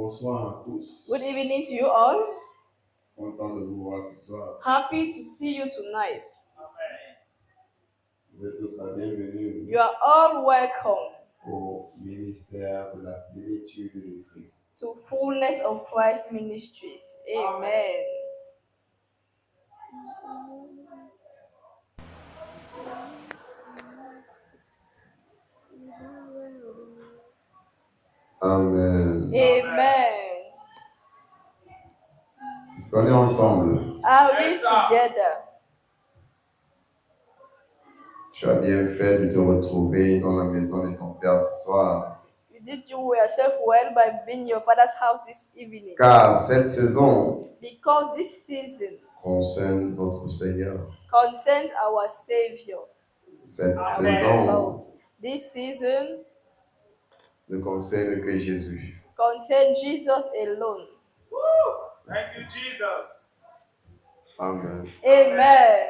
Bonsoir à tous. Good evening to you all. Content de vous voir ce soir. Happy to see you tonight. Vous êtes tous la bienvenue You are all welcome au ministère de la plénitude de Christ. to Fullness of Christ Ministries. Amen. Amen. Amen. Est-ce qu'on est ensemble? Are we together? Tu as bien fait de te retrouver dans la maison de ton Père ce soir. You did yourself well by being in your Father's house this evening. Car cette saison Because this season concerne notre Seigneur. concerns our Savior. Cette our saison Lord. This season ne concerne que Jésus. concerns Jesus alone. Thank you, Jesus. Amen. Amen.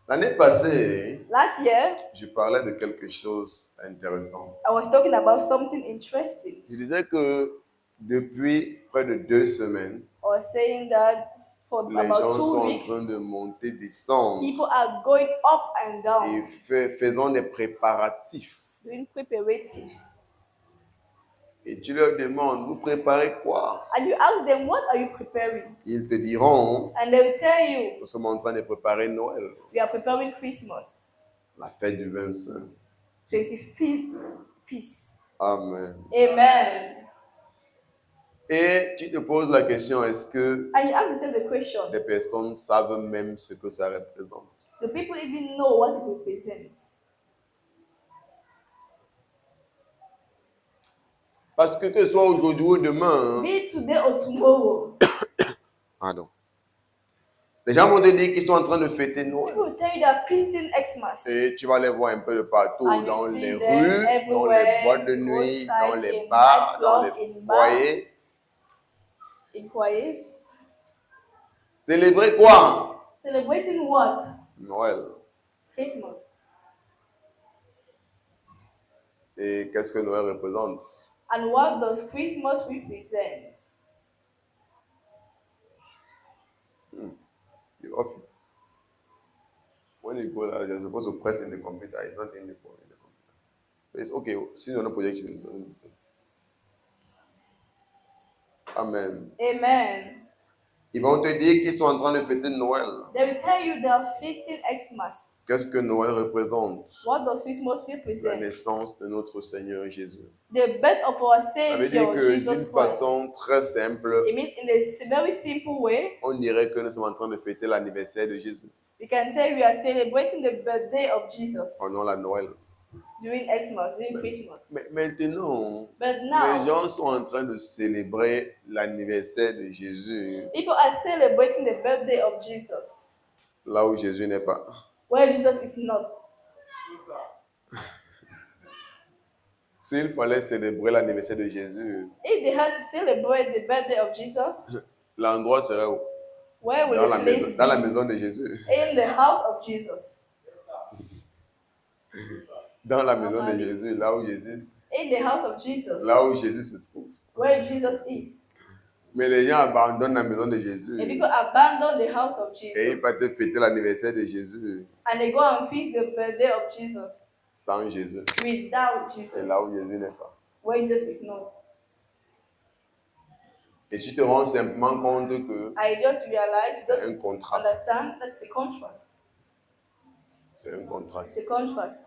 L'année passée, Last year, je parlais de quelque chose d'intéressant. I was talking about something interesting. Je disais que depuis près de 2 semaines, I was saying that for les about gens 2 sont en weeks, train de monter, descendre people are going up and et down, faisant des préparatifs. doing preparatives. Et tu leur demandes, vous préparez quoi? And you ask them, what are you preparing? Ils te diront, And they will tell you, nous sommes en train de préparer Noël, we are preparing Christmas, la fête du vin saint. 25th feast. Amen. Amen. Et tu te poses la question, est-ce que And you ask yourself the question, des personnes savent même ce que ça représente? do people even know what it represents? Parce que ce soit aujourd'hui ou demain, Be it today or tomorrow, pardon, les gens vont te dire qu'ils sont en train de fêter Noël. people will tell you they are feasting Xmas. Et tu vas les voir un peu de partout, And you dans see les them rues, dans les everywhere, boîtes de nuit, roadside, dans les in bars, dans nightclubs, les in foyers. bars, in foyers. Célébrer quoi? Celebrating what? Noël. Christmas. Et qu'est-ce que Noël représente? And what does Christmas represent? You off it. When you go there, you're supposed to press in the computer. It's not in the computer. But it's okay. Since you're not projecting, Amen. Amen. Ils vont te dire qu'ils sont en train de fêter Noël. They will tell you they are feasting Xmas. Qu'est-ce que Noël représente? What does Christmas La represent? naissance de notre Seigneur Jésus. The birth of our Ça veut dire Savior, que Jesus d'une Christ. façon très simple, It means in a very simple way, on dirait que nous sommes en train de fêter l'anniversaire de Jésus we can say we are celebrating the birthday of Jesus pendant la Noël. during Xmas, during Christmas. Mais maintenant, But les now, gens sont en train de célébrer l'anniversaire de Jésus people are celebrating the birthday of Jesus, là où Jésus n'est pas. where Jesus is not. S'il fallait célébrer l'anniversaire de Jésus, If they had to celebrate the birthday of Jesus, l'endroit serait où? where will Dans the la place maison, dans la be? maison de Jésus. In the house of Jesus. Dans la maison de Jésus, là où Jésus, In the house of Jesus, là où Jésus se trouve. where Jesus is. Mais les gens abandonnent la maison de And Jésus people abandon the house of et ils Jesus. partent fêter l'anniversaire de Jésus And they go and feast the birthday of Jesus sans Jésus. without Et là où Jesus, Jésus n'est pas. where Jesus is not. Et tu te rends simplement compte que I just realized, c'est just un contraste. understand that's a contrast. C'est un It's contraste. a contrast.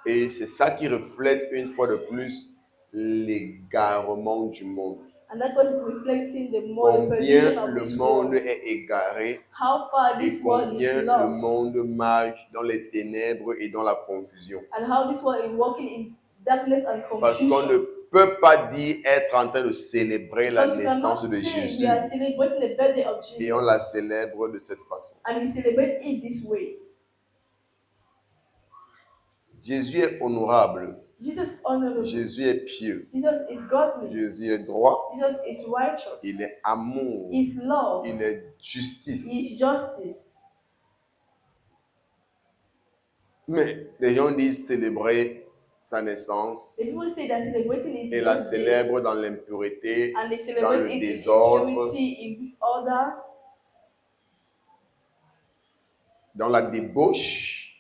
Et c'est ça qui reflète une fois de plus l'égarement du monde. And that's what is reflecting the more the Combien perdition of le this monde world. est égaré How far et this world combien is le lost. monde marche dans les ténèbres et dans la confusion. And how this world is walking in darkness and Parce qu'on confusion. ne peut pas dire être en train de célébrer la Because we cannot naissance de say Jésus we are celebrating the birthday of et on la Jesus. célèbre de cette façon. And we celebrate it this way. Jésus est honorable, Jesus is honorable. Jésus est pieux, Jesus is godly. Jésus est droit, Jesus is righteous. il est amour, He is love. il est He justice. is justice. Mais les gens disent célébrer sa naissance The people say that celebrating his et la birthday célèbrent dans l'impureté, and they dans celebrate le it in désordre, impurity, in disorder, dans la débauche.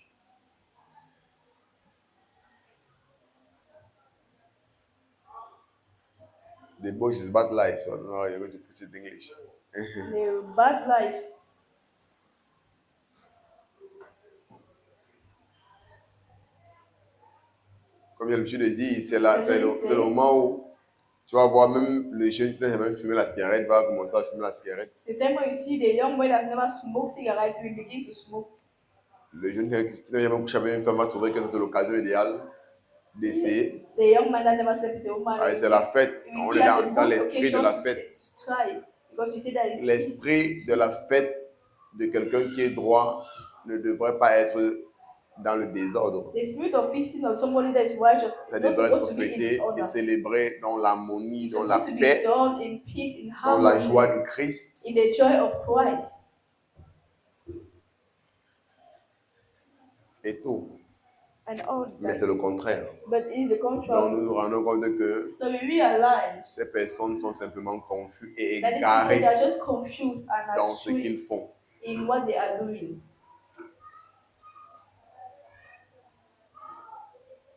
Debauch is bad life, so I don't know how you're going to put it in English. the bad life. Comme j'ai l'habitude de dire, c'est le moment où tu vas voir même le jeune qui n'a jamais fumé la cigarette va commencer à fumer la cigarette. C'est the time when you see the young boy that never smoked cigarette will begin to smoke. Le jeune qui n'a jamais couché avec une femme va trouver que c'est l'occasion idéale d'essayer. The young man that never slept with a woman. Allez, c'est la fête. On est dans l'esprit de la fête. Try, because you say that it's L'esprit de la fête de quelqu'un qui est droit ne devrait pas être dans le désordre. The spirit of feasting of somebody that is righteous is Ça not devrait supposed être to be in fêté disorder. et célébré dans l'harmonie, It's dans la supposed to be paix, done in peace, in dans la joie harmony, du Christ. in the joy of Christ. Et tout. And all Mais that. c'est le contraire. But it's the Donc contrary. nous nous rendons compte que So we realize ces personnes sont simplement confuses et that these people they égarées are just confused and dans ce qu'ils astray font. in what they are doing.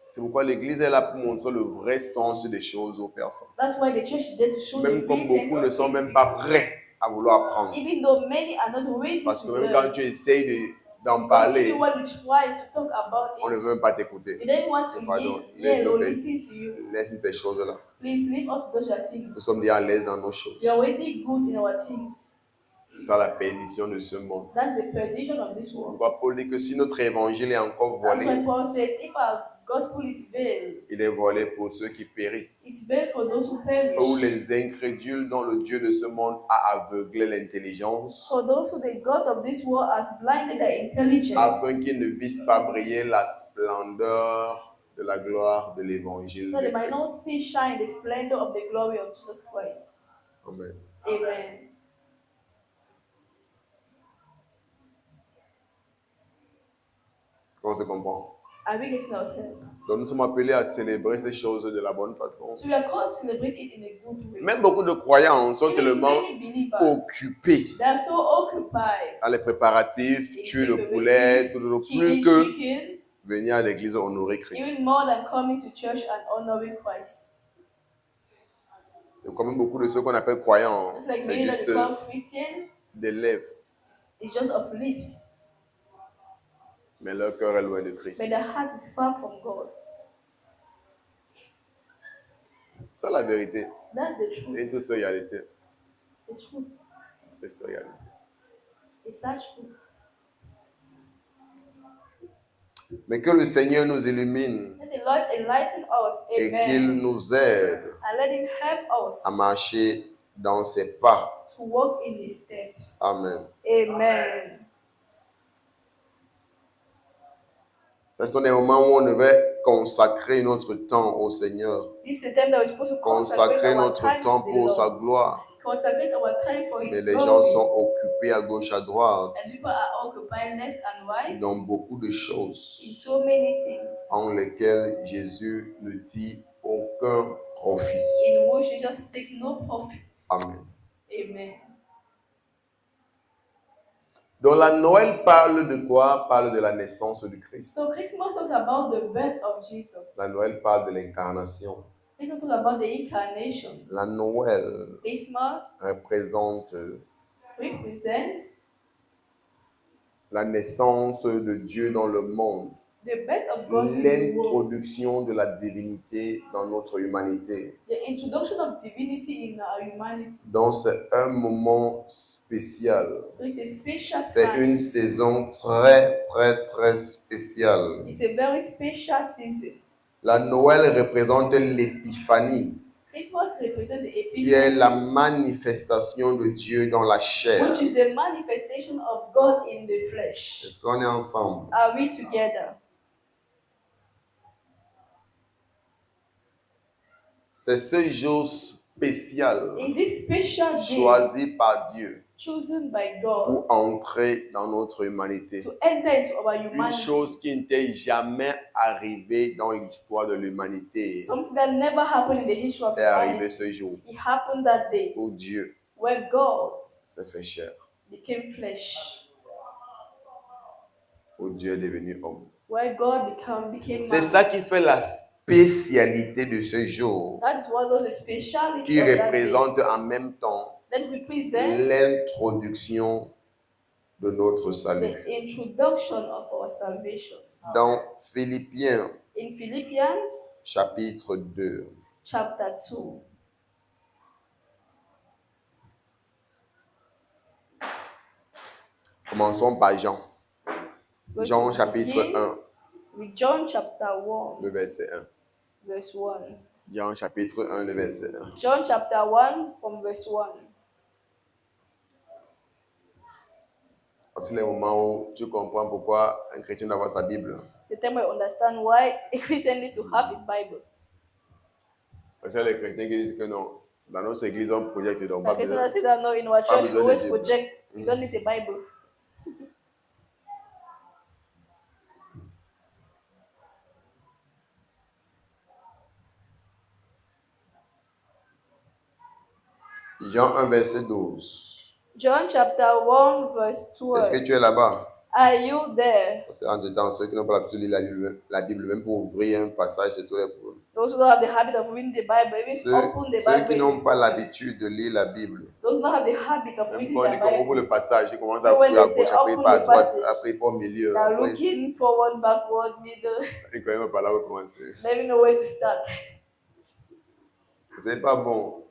C'est pourquoi l'Église est là pour montrer le vrai sens des choses aux personnes. That's why the church is there to show Même the comme real sense beaucoup ne of sont things. même pas prêts à vouloir apprendre. Even though many are not ready Parce to que même learn. quand tu essayes d'en Because parler, even when you try to talk about on ne it, veut même pas t'écouter. they don't want to Pardon, laisse-nous laisse-nous listen to you. tes choses là. Please leave us those your things. Nous sommes déjà à l'aise dans nos choses. We are already good in our things. C'est ça la perdition de ce monde. That's the perdition of this world. Pourquoi Paul dit que si notre évangile est encore That's why volé, Paul says, if our gospel is veiled, il est volé pour ceux qui périssent. it's veiled for those who perish. Ou les incrédules dont le Dieu de ce monde a aveuglé l'intelligence, For those who the God of this world has blinded their intelligence, afin qu'ils ne vissent pas briller la splendeur de la gloire de l'évangile so de they might not Christ. see shine the splendor of the glory of Jesus Christ. Amen. Amen. Est-ce qu'on se comprend? Are we getting ourselves? Donc nous sommes appelés à célébrer ces choses de la bonne façon. So we are called to celebrate it in a good way. Même beaucoup de croyants sont Even tellement many believers, occupés they are so occupied dans les préparatifs, in tuer le preparing poulet, tout le plus killing que chicken, venir à l'église honorer Christ. even more than coming to church and honoring Christ. C'est quand même beaucoup de ceux qu'on appelle croyants. Just like C'est many that juste become Christian, des lèvres, it's just of lips, mais leur cœur est loin de Christ. but the heart is far from God. C'est la vérité. That's the C'est truth. une triste réalité. The truth. Triste réalité. It's such truth. Mais que le Seigneur nous illumine Let the Lord enlighten us. et qu'il Amen. nous aide And let Him help us à marcher dans ses pas. to walk in His steps. Amen. Amen. C'est un moment où on devait consacrer notre temps au Seigneur, This is the time that we're supposed to consacrer consacrate our notre time temps to the pour sa Lord. gloire. Consecrate our time for His Mais les glory. gens sont occupés à gauche, à droite And people are occupied left and right dans beaucoup de in choses so many things en lesquelles Jésus ne tire aucun profit. in which Jesus takes no profit. Amen. Amen. Donc la Noël parle de quoi? Parle de la naissance du Christ. So Christmas talks about the birth of Jesus. La Noël parle de l'incarnation. Christmas talks about the incarnation. La Noël Christmas représente represents la naissance de Dieu dans le monde, the birth of God in the world, l'introduction de la divinité dans notre humanité. the introduction of divinity in our humanity. Donc c'est un moment spécial. So it's a special C'est time. une saison très, très, très spéciale. It's a very special season. La Noël représente l'épiphanie, Christmas represents the qui est epiphany, la manifestation de Dieu dans la chair. which is the manifestation of God in the flesh. Est-ce qu'on est ensemble? Are we together? C'est ce jour spécial In this special day, choisi par Dieu chosen by God pour entrer dans notre humanité. to enter into our Une humanity. chose qui n'était jamais arrivée dans l'histoire de l'humanité Something that never happened in the history of est arrivé humanity. ce jour It happened that day où Dieu where God s'est fait chair, became flesh, où Dieu est devenu homme. where God became C'est man. ça qui fait la spécialité de ce jour, That is what was the speciality qui of that day. représente en même temps That represents l'introduction de notre the salut. introduction of our salvation. Dans Philippiens In Philippians chapitre 2, chapter 2, commençons par Jean. Let's Jean chapitre begin 1, with John chapter 1, le verset 1. verse 1. Jean chapitre 1, le verset 1. John chapter 1 from verse 1. C'est le moment où tu comprends pourquoi un chrétien doit avoir sa Bible. It's the time we understand why a Christian needs to have his Bible. Parce que les chrétiens qui disent que non, dans notre église, on projette, donc pas Like besoin. I said that no, in our church we besoin de always Bible. project. You don't need a Bible. Jean 1, verset 12. John chapter 1 verse Est-ce que 12. tu es là-bas? Are you there? Parce qu'en temps, ceux qui n'ont pas l'habitude de lire la Bible, même pour ouvrir un passage, c'est tous les problèmes. Those who don't have the habit of reading the Bible, even to open the Ceux qui Bible. n'ont pas l'habitude de lire la Bible, Those who don't have the habit of même reading quand on the dit qu'on ouvre Bible. le passage, ils commencent à So when fouiller à they say, gauche, après open pas à the droite, passage, après pas au milieu. Now Après, looking forward, backward, middle, ils ne connaissent même pas là où commencer. never know where to start. C'est pas bon.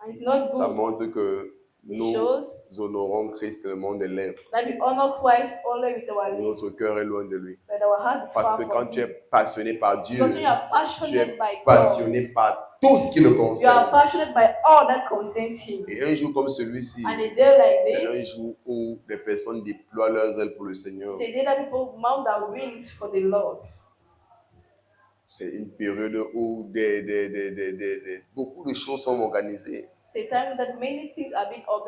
And it's not Ça good. montre que It nous shows honorons Christ seulement des lèvres. that we honor Christ only with our Notre lips, cœur est loin de lui. but our heart is Parce far que from quand tu Him. es passionné par Dieu, Because when you are tu passionate es by passionné God, par tout ce qui le you are concerne. passionate by all that concerns Him. Et un jour comme celui-ci, And a day like c'est un this, jour où les personnes déploient leurs ailes pour le Seigneur. it's a day that people mount their wings for the Lord. C'est une période où beaucoup de choses sont organisées It's a time that many things are being pour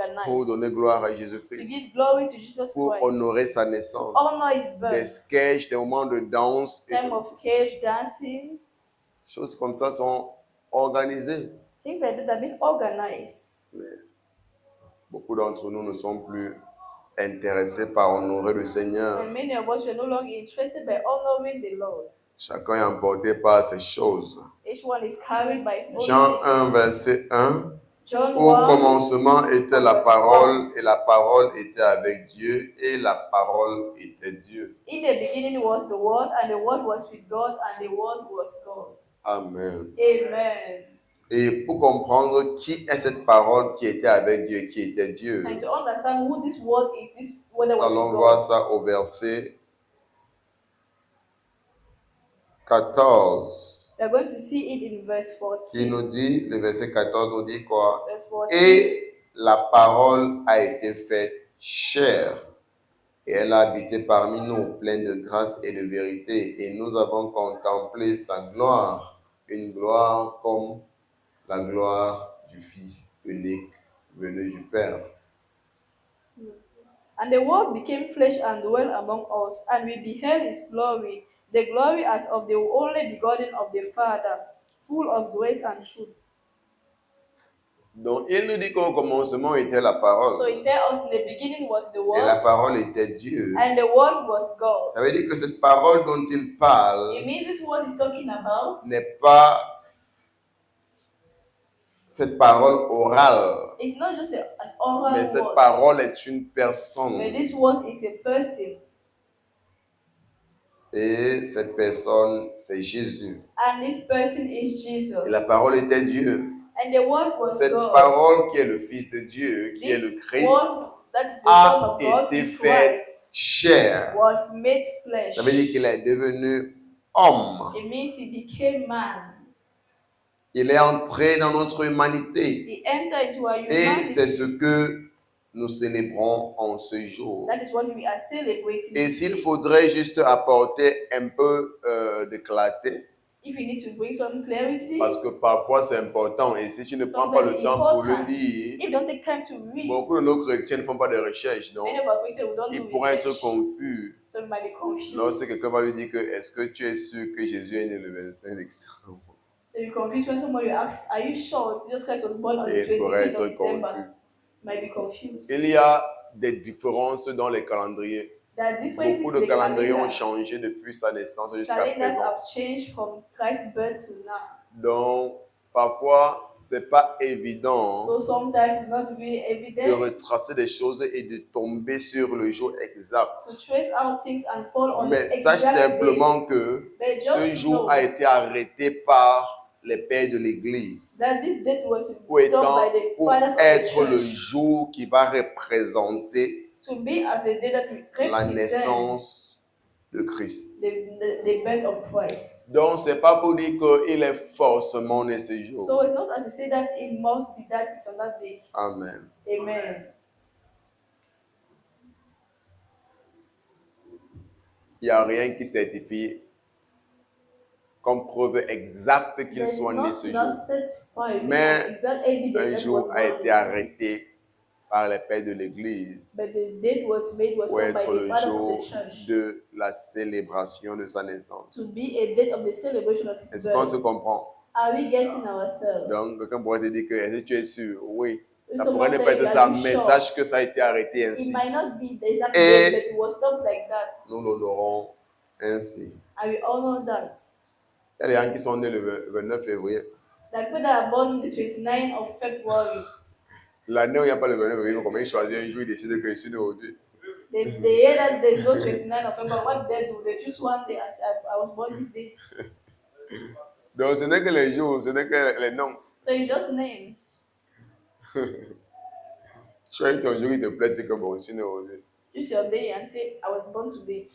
donner organized gloire à to Jésus-Christ, give glory to Jesus pour Christ, honorer sa naissance. honor His Des birth, sketchs, des moments de danse, et time of stage dancing, choses comme ça sont organisées. things like that have been organized. Mais beaucoup d'entre nous ne sont plus intéressés par honorer le Seigneur. And many of us are no longer interested by honoring the Lord. Chacun est emporté par ces choses. Each one is carried by his own Jean 1, things. verset 1. John Au 1, commencement était la verse parole, et la parole était avec Dieu, et la parole était Dieu. in the beginning was the Word, and the Word was with God, and the Word was God. Amen. Amen. Et pour comprendre qui est cette parole qui était avec Dieu, qui était Dieu, And to understand who this Word is, this Word that nous was allons with voir God. ça au verset 14. We are going to see it in verse Qui 14. nous dit, le verset 14 nous dit quoi? Verse 14. Et la parole a été faite chair, et elle a habité parmi nous, pleine de grâce et de vérité, et nous avons contemplé sa gloire, une gloire comme la gloire du Fils unique venu du Père. And the Word became flesh and dwelt among us, and we beheld His glory, the glory as of the only begotten of the Father, full of grace and truth. Donc, il nous dit qu'au commencement était la So parole, it tells us in the beginning was the et la Word, parole était Dieu. and the Word was God. Ça veut dire que cette parole dont il parle It means this word is talking about n'est pas cette parole orale, it's not just an oral mais cette word, parole est une but personne. this word is a person, Et cette personne, c'est Jésus. and this person is Jesus. Et la parole était Dieu. And the Word was Cette God. parole qui est le Fils de Dieu, qui est le This Christ, word, that is the Son a of God, été is fait Christ, chair. was made flesh. Ça veut dire qu'il est devenu homme. It means He became man. Il est entré dans notre humanité. He entered into our Et c'est humanity. ce que nous célébrons en ce jour. That is what we are celebrating. Et s'il faudrait juste apporter un peu de clarté, If you need to bring some clarity, Parce que parfois c'est important et si tu ne prends pas sometimes le it's temps pour le important. dire, If you don't take time to read, beaucoup de nos chrétiens ne font pas de recherches, donc many of our Christians will don't do ils pourraient être research, confus so you might be confused. lorsque quelqu'un va lui dire que est-ce que tu es sûr que Jésus est né le 25 décembre? They'll be confused when somebody asks, "Are you sure Jesus Christ was born on Et the ils pourraient 25th of être confus. December?" You might be confused. Il y a des différences dans les calendriers. There are differences Beaucoup in de the calendriers ont calendars. changé depuis sa naissance jusqu'à Calendars présent. have changed from Christ's birth to now. Donc, parfois, c'est pas évident So sometimes it's not really de evident retracer des choses et de tomber sur le jour exact. to trace out things and fall on Mais the sache exact day. simplement que But ce just jour know a été arrêté par les pères de l'Église that this date was pour stopped by the pour fathers of the être le church jour qui va représenter to be as the day that la represents naissance de Christ. the birth of Christ. Donc, c'est pas pour dire qu'il est forcément né ce jour. So it's not as to say that it must be that it's on that day. Amen. Amen. Il n'y a rien qui certifie comme preuve exacte qu'il There's soit né not ce enough jour. certified Mais exact evidence Un that jour was a born été this day. arrêté par les pères de l'Église But the date was made was pour stopped by être the le fathers of jour the church de la célébration de sa naissance. to be a date of the celebration of his Est-ce qu'on se birth. comprend? Are we getting ourselves? Donc, quelqu'un pourrait te dire que est-ce que tu es sûr? Oui. Ça Someone pourrait ne tell pas you, être are ça, you mais sure? sache que ça a été arrêté It ainsi. might not be the exact Et- date, but it was stopped like that. Nous l'honorons ainsi. And we honor that. Il y a des gens qui sont nés le 29 février. Like people that are born the 29th of February, L'année où il n'y a pas le 29 février, comment ils choisissent un jour, ils décident que je suis né aujourd'hui. they hear that there's no 29th of February. What they do? They choose one day and say, I was born this day. Donc, ce n'est que les jours, ce n'est que les noms. So it's just names. Choisis ton jour, il te plaît, tu dis que bon, je suis né aujourd'hui. Choose your day and say, I was born today.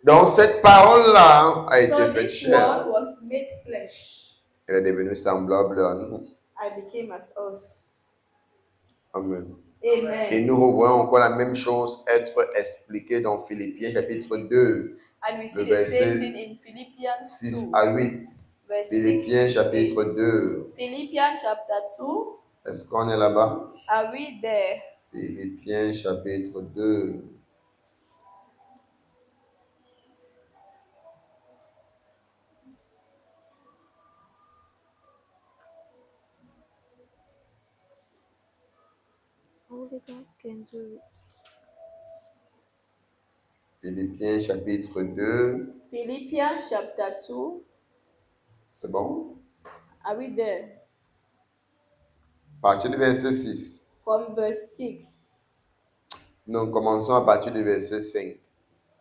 Donc, cette parole-là a été So faite this chair. word was made flesh. Elle est devenue semblable à nous. I became as us. Amen. Et Amen. nous revoyons encore la même chose être expliquée dans Philippiens chapitre 2, And we see le the verset same thing in Philippians 6 2, à 8. verse 6 Philippiens to chapitre 8. 2. Philippians chapter 2. Est-ce qu'on est là-bas? Are we there? Philippiens chapitre 2. Only God can do it. Philippiens chapitre 2. Philippians chapter 2. C'est bon? Are we there? À partir du verset 6. From verse 6. Nous commençons à partir du verset 5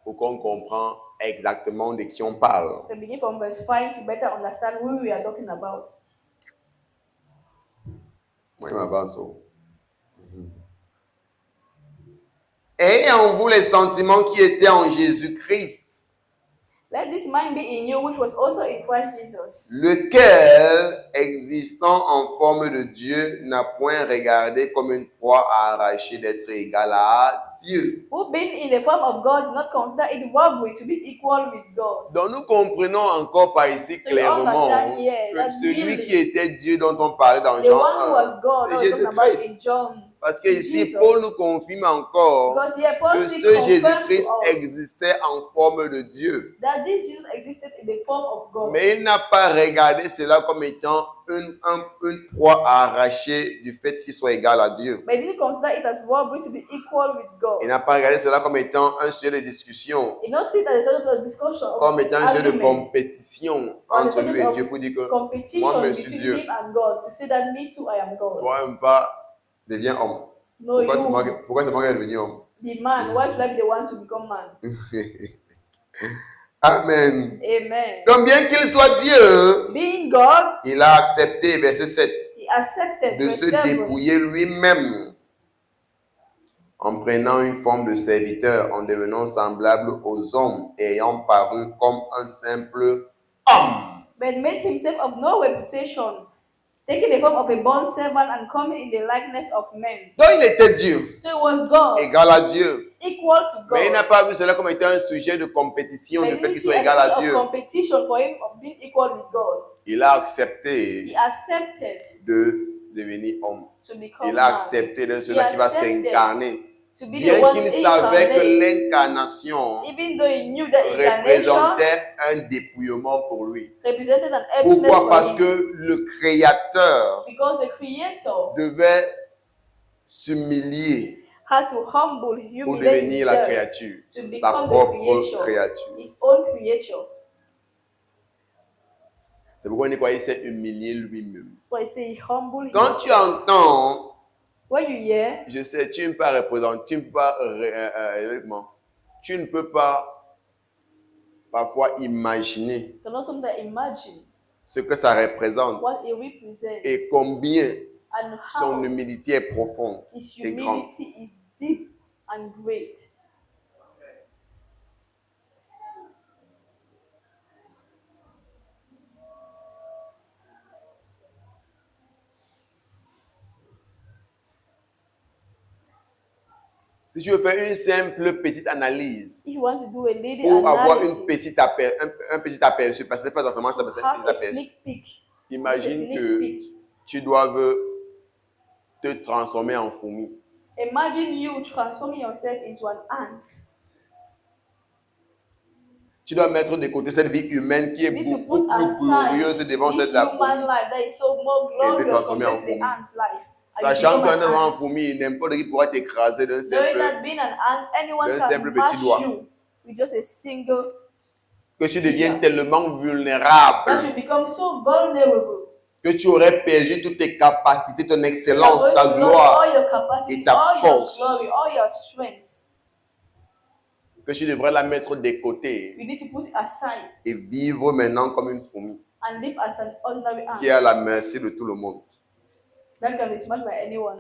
pour qu'on comprenne exactement de qui on parle. So begin from verse 5 to better understand who we are talking about. Moi, je m'avance. Ayez en vous les sentiments qui étaient en Jésus-Christ, Let this mind be in you, which was also in Christ Jesus, lequel, existant en forme de Dieu, n'a point regardé comme une proie à arracher d'être égal à Dieu. who being in the form of God did not consider it robbery to be equal with God. Donc nous comprenons encore par ici So you clairement understand here que that celui really qui était Dieu dont on parlait dans The Jean one who was 1, God, c'est that we're talking about Jésus-Christ. in John. Parce que ici, Jesus. Paul nous confirme encore Because here Paul que still ce confirmed Jésus-Christ to us existait en forme de Dieu. that this Jesus existed in the form of God. Mais il n'a pas regardé cela comme étant une proie à arracher du fait qu'il soit égal à Dieu. But he didn't consider it as robbery to be equal with God. Il n'a pas regardé cela comme étant un sujet de discussion, He not see that as a discussion of comme étant un sujet de argument, compétition or the entre lui et subject Dieu of pour dire que competition moi, je suis between Dieu. him and God, to say that me too I am God. toi-même pas deviens homme. No, Pourquoi c'est moi qui est devenu homme? the man, why should I be the one to become man? Amen. Amen. Donc bien qu'il soit Dieu, Being God, il a accepté, verset 7, he accepted de verse se 7, dépouiller lui-même en prenant une forme de serviteur, en devenant semblable aux hommes, et ayant paru comme un simple homme. but made himself of no reputation, taking the form of a bond servant and coming in the likeness of men. Donc il était Dieu, So it was God, égal à Dieu. equal to Mais il n'a God. pas vu cela comme étant un sujet de compétition, But du he fait didn't qu'il see soit a égal issue à of Dieu. competition for him of being equal with God. Il a accepté He accepted de devenir homme. to become Il a man. accepté d'être He celui qui va accepted s'incarner. to be the Bien one qu'il to savait que incarnate, l'incarnation even though he knew that incarnation représentait un dépouillement pour lui. represented an emptiness Pourquoi? for Parce him. que le Créateur Because the Creator devait s'humilier has to humble, pour humiliate devenir la himself créature, to sa become the propre creature, créature. his own creature. C'est pourquoi on dit qu'il s'est humilié lui-même. So I say he humbled Quand tu himself. entends, When you hear, je sais, tu ne peux pas représenter, tu ne peux pas, tu ne peux pas parfois imaginer you can also imagine ce que ça représente what it represents et combien and son how humilité est profonde his et grande. humility is deep and great. Si tu veux faire une simple petite analyse If you want to do a little pour avoir analysis, un petit aperçu, parce que c'est pas exactement ça, mais c'est un have petit a aperçu. sneak peek. Just a Imagine sneak que peek. tu dois te transformer en fourmi. Imagine you transforming yourself into an ant. Tu dois mettre de côté cette vie humaine qui est You need to beaucoup put plus aside glorieuse devant this celle de la human fourmi. life that is so more Et te glorious transformer en compared to the fourmi. ant life. And you Sachant become qu'un an en ant. fourmi, n'importe qui pourra t'écraser d'un Knowing simple, that being an ant, anyone d'un can simple petit mash doigt. you with just a single, Que tu deviens finger. tellement That vulnérable you become so vulnerable. que tu aurais perdu toutes tes capacités, ton You are excellence, going ta to lose gloire, all your capacity, et ta all force. your glory, all your strength. que tu devrais la mettre de côté You need to put it aside et vivre maintenant comme une fourmi and live as an ordinary ant qui est à la merci de tout le monde. that can be smashed by anyone.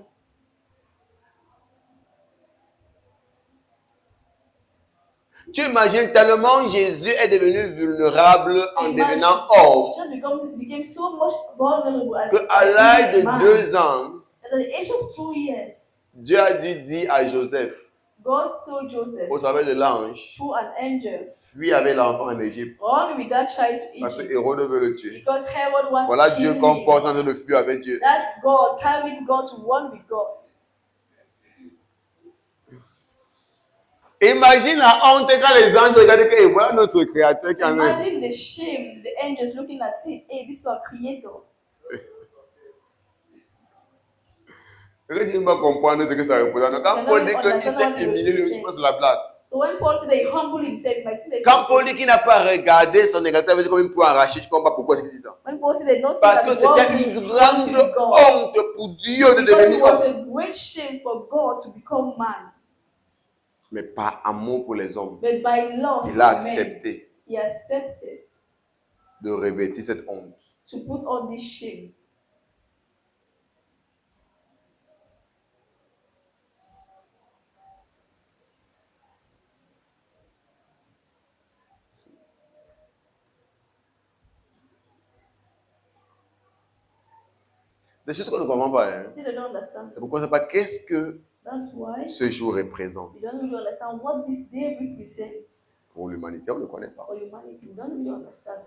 Tu imagines tellement Jésus est devenu vulnérable en Imagine, devenant homme just became so much vulnerable qu'à l'âge de man. 2 ans, At the age of 2 years, Dieu a dit à Joseph, God told Joseph au travers de l'ange, through an angel, fuis avec l'enfant en Égypte run with that child to parce que Egypt Hérode veut le tuer. because Herod wants Voilà to Dieu kill qu'on him. porte en train de fuir avec Dieu. That God carried God to one with God. Imagine la honte quand les anges regardent que voilà notre créateur qui en est. Imagine the shame, the angels looking at saying, hey, this is our creator. Est-ce que tu ne vas comprendre ce que ça représente? Quand Paul dit qu'il s'est humilié, lui, tu penses la blague. So when Paul said that he humbled himself, my team Quand Paul dit qu'il n'a pas regardé son négatif, veut dire comme il peut arracher, tu comprends pourquoi il dit ça? when Paul said that not Parce que c'était une grande honte pour Dieu de because it devenir was homme. a great shame for God to become man. Mais par amour pour les hommes, But by love il a for men, accepté he accepted de revêtir cette honte. to put on this shame. Des choses qu'on ne comprend pas. Hein. See, they don't understand. C'est pourquoi on ne sait pas qu'est-ce que That's why ce jour représente we don't really understand what this day represents pour l'humanité. On ne connaît pas. for humanity. We don't really understand.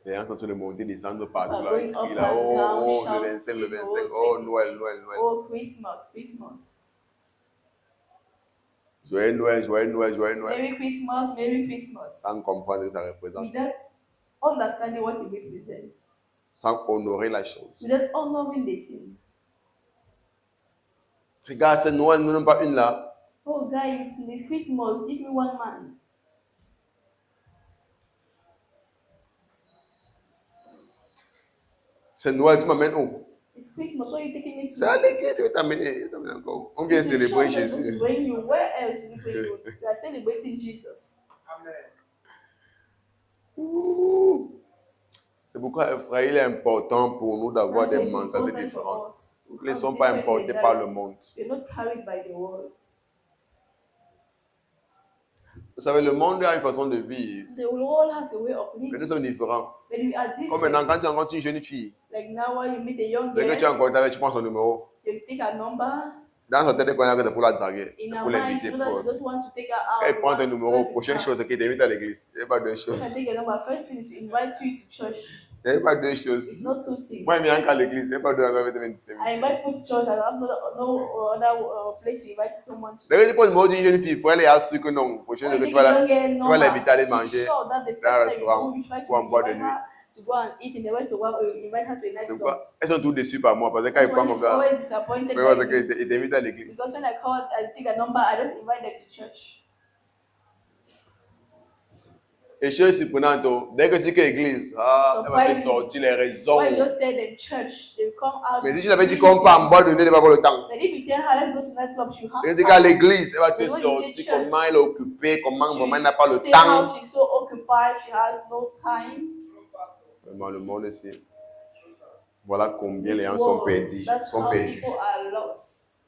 Les gens sont en train de monter, descendre partout. Là, Going ils crient up là, and oh, down, oh, le shouting, 25, le 25, oh, oh, 25. Noël, Noël, Noël. Oh, Christmas, Christmas. Joyeux Noël, joyeux Noël, joyeux Noël. Merry Christmas, Merry Christmas. Sans comprendre ce que ça représente, Without understanding what it represents. sans honorer la chose. Without honoring the thing. Regarde, c'est Noël, nous n'avons pas une là. Oh, guys, it's Christmas. Give me one man. C'est Noël, tu m'amènes où? It's Christmas. Where are you taking me to? C'est à l'église, je vais t'amener encore. On vient It's the célébrer church that's supposed to Jésus. bring you. Where else will we bring you? We are celebrating Jesus. Amen. Ouh. C'est pourquoi, frère, il est important pour nous d'avoir That's why des it's mentalités important for différentes. us to Nous ne have sommes pas different importés par le mentalities. monde. We're not carried by the world. Vous savez, le monde a une façon de vivre. The world has a way of Mais living. nous sommes différents. But we are Comme different. maintenant, quand tu rencontres une jeune fille, Like now, when you meet a young dès que tu es girl, en contact avec, tu prends son numéro. you take a number. Dans sa tête, elle connaît que c'est pour la draguer. In C'est her pour mind, l'inviter. you know that she just wants to take her out. Quand elle prend want ton to numéro, flirt with prochaine her. chose, c'est qu'il t'invite à l'église. Il n'y a pas deux choses. If I take a number, first thing is to invite you to church. Il n'y a pas deux It's choses. not two things. Moi, je viens qu'à l'église. Il n'y a pas deux choses. I invite people to church. I have no other place to invite someone to. Dès que tu prends le numéro d'une jeune fille, il faut aller à ce que non. Prochaine When chose, you tu take vas a la- young girl tu vas number, l'inviter à aller she's manger sure that the dans un first time you restaurant go, you try to ou en boîte de invite nuit. her to go and eat in the restaurant, or you invite her to a C'est nightclub. pourquoi elles sont toutes déçues par moi. Parce que quand That's ils prennent why mon he's gars, always disappointed mais by parce me. qu'ils t'invitent à l'église. Because when I call, I take a number, I just invite them to church. Et chose surprenante, dès que tu dis que l'église, elle va te sortir les raisons. Why you just tell them church, they come out. Mais si with tu l'avais dit reasons. qu'on part en boîte de nuit, elle va avoir le temps. But if you tell her, let's go to nightclub, she'll have Et tu dis qu'à time. l'église, elle va te Mais when you say sortir church, comment elle est occupée, comment She vraiment elle n'a pas le say how temps. she's so occupied, she has no time. Vraiment, le monde ici. Voilà combien This les gens sont world, perdus. that's Sont how perdus. people are lost.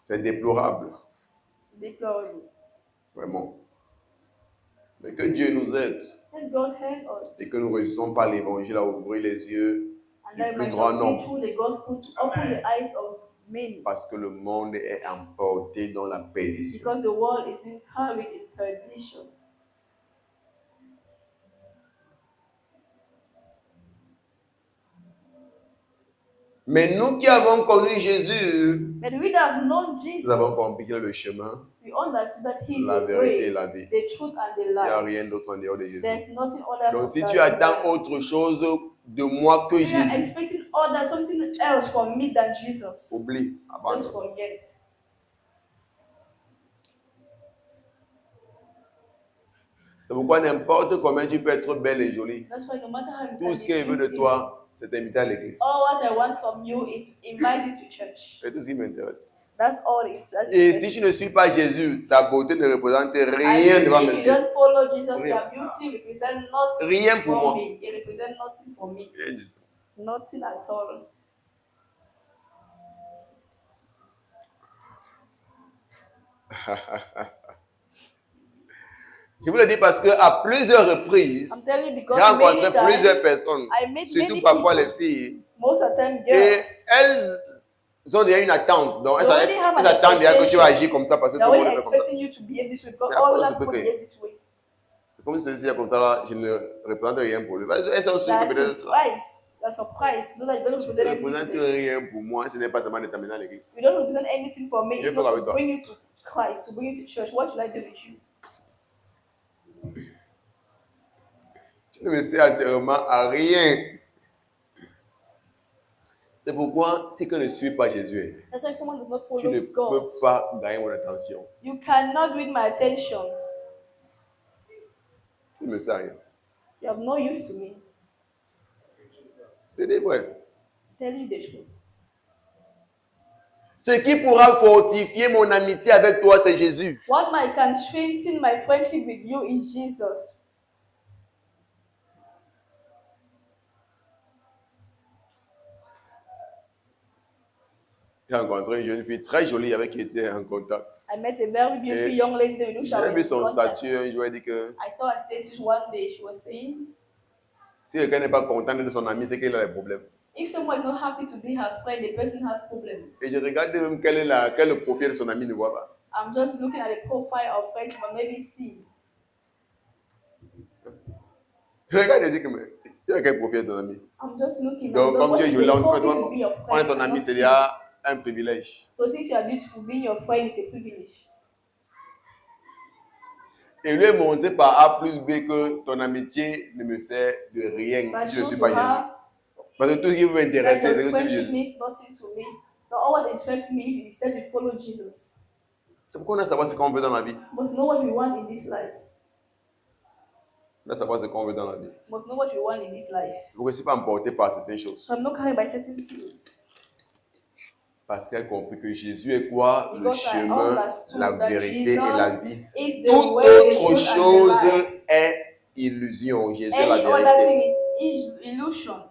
C'est déplorable. Deplorable. Vraiment. Mais que Dieu nous aide Let God help us. et que nous ne réussissons pas l'évangile à ouvrir les yeux And du that we plus might grand succeed nombre. through the gospel to open the eyes of many. Parce que le monde est emporté dans la perdition. Because the world is being carried in perdition. Mais nous qui avons connu Jésus, But we that have known Jesus, nous avons compris qu'il est le chemin, we understood that He is la the vérité et way, la vie. the truth, and the Il n'y a life. rien d'autre en dehors de Jésus. There's nothing other Donc si than tu attends Jesus. autre chose de moi que If you are Jésus, expecting something else from me than Jesus, oublie, just abandonne. forget. C'est pourquoi n'importe combien tu peux être belle et jolie, That's why no matter how you tout can ce be qu'il veut de beautiful, toi, c'est t'inviter à l'église. all what I want from you is invite you to church. C'est tout ce qui m'intéresse. That's all it is. Et si tu ne suis pas Jésus, ta beauté ne représente rien devant mes If you yeux. don't follow Jesus, Rien. your beauty represents nothing Rien pour for moi. me. It represents nothing for me. Rien du tout. Nothing at all. Je vous le dis parce qu'à plusieurs reprises, I'm telling you j'ai because rencontré many plusieurs times, personnes, I met surtout many parfois les people, filles, most of them et girls. elles ont déjà une attente. Donc, They already have elles an attendent déjà que tu expectation. vas agir comme ça parce que They're tout le monde always le fait comme ça. expecting you to behave this way because Mais all après, that c'est people que- behave this way. C'est comme si celui-ci est comme ça, là, je ne représente rien pour lui. Elles sont sûres That's que peut-être surprise. That's surprise. No, that you don't tu ne represent anything. représentes to me. rien pour moi, ce n'est pas seulement de t'amener à l'église. You don't represent anything for me. Je It's peux not avec to toi. bring you to Christ, to bring you to church. What should I do with you? Tu ne me sers entièrement à rien. C'est pourquoi, si tu ne suis pas Jésus, That's why if someone does not tu follow ne God, peux pas gagner mon attention. you cannot win my attention. Tu ne me sers à rien. You have no use to me. C'est des vrais. Tell you the truth. Ce qui pourra fortifier mon amitié avec toi, c'est Jésus. What might can strengthen my friendship with you is Jesus. J'ai rencontré une jeune fille très jolie avec qui j'étais en contact. I met a very beautiful Et young lady with whom I J'ai was vu in son contact. statut un jour, elle dit que I saw her status one day. She was saying, si quelqu'un n'est pas content de son ami, c'est qu'il a des problèmes. if someone is not happy to be her friend, the person has problem. Et je regarde même quel est le profil de son ami, ne voit pas. I'm just looking at the profile of friends, but maybe see. Je regarde et dis que mais, il y a quel profil de ton ami. I'm just looking. Donc, I'm comme what tu es is jolie, the on profit to be your friend? est ton I ami, don't c'est see. déjà un privilège. So since you are beautiful, being your friend is a privilege. Et lui est montré par A plus B que ton amitié ne me sert de rien So I si je ne showed suis to pas Jésus. her Parce que tout ce qui vous that intéresser, c'est your que tu es friendship Jésus. means nothing to me. But all what interests me is that you follow Jesus. C'est pourquoi on doit savoir ce qu'on veut dans la vie. You must know what we want in this life. On doit savoir ce qu'on veut dans la vie. You must know what you want in this life. C'est pourquoi je ne suis pas emporté par certaines choses. So I'm not carried by certain things. Parce qu'elle a compris que Jésus est quoi? Le Because I chemin, understood la that vérité et la Jesus vie. is the Toute way, the autre truth, and chose the life. est illusion. Jésus est la Any other vérité. thing is illusion.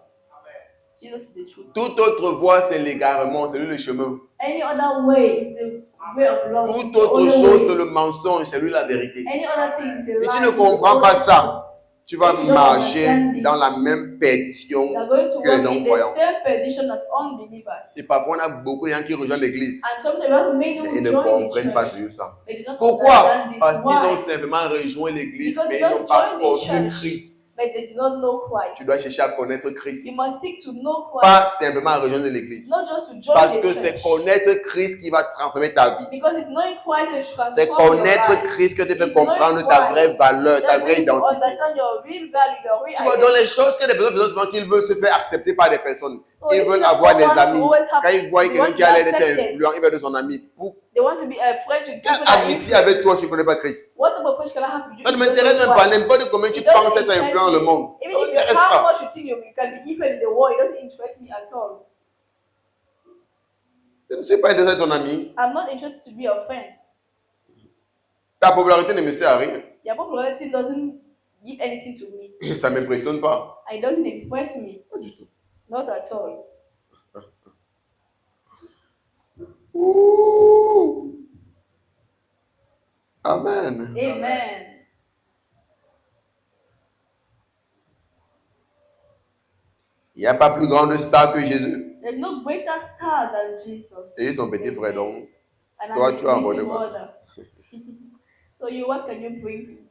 Jesus is the truth. Toute autre voie, c'est l'égarement, c'est lui le chemin. Any other way is the way of love. It's Toute the autre only chose, way. c'est le mensonge, c'est lui la vérité. Any other thing is a lie. Si tu ne It's the comprends only pas truth. ça, tu vas If you don't marcher understand this, dans la même perdition You are going to que les walk in the non-croyants. same perdition as unbelievers. Et parfois, on a beaucoup de gens qui rejoignent l'église. And sometimes we have many Mais who ils ne join the comprennent pas church. toujours ça. They do not Pourquoi? understand this. Parce qu'ils ont Why? simplement rejoint l'église, Because mais they ils n'ont just pas joined the connu church, Christ. but they do not know Christ. Tu dois chercher à connaître You Christ. must seek to know Pas Christ. simplement rejoindre l'église. Not just to join Parce the que church. c'est connaître Christ qui va transformer ta vie. Because it's knowing Christ that C'est transforms your connaître life. Christ que te fait It's knowing comprendre ta vraie Christ valeur, ta that vraie brings you to identité. understand your real value, your real Tu vois, dans identity. les choses que les personnes font souvent qu'ils veulent se faire accepter par des personnes. So Ils they veulent feel avoir like des want to amis. always have- Quand ils voient they quelqu'un want qui to a be l'air d'être accepted. influent, ils veulent de son ami. They want to be a friend with Quelle people that amitié influence. avec toi, je ne connais pas Christ? What type of friends can I have with you? Ça ne if you don't m'intéresse know même pas. Christ? N'importe comment tu It doesn't penses être interest influent dans le me. monde. Ça Even ne if you m'intéresse how pas. much you think you can be influent in the world, it doesn't interest me at all. Je ne suis pas intéressé à ton ami. I'm not interested to be your friend. Ta popularité ne me sert à rien. Your popularity doesn't give anything to me. Ça ne m'impressionne pas. It doesn't impress me. Pas du tout. Not at all. Ouh. Amen. Amen. Il n'y a pas plus grande star que Jésus. There's no greater star than Jesus. Et son petit frère donc. And Toi, I'm his tu as little abordé quoi? brother. So you, what can you bring to me?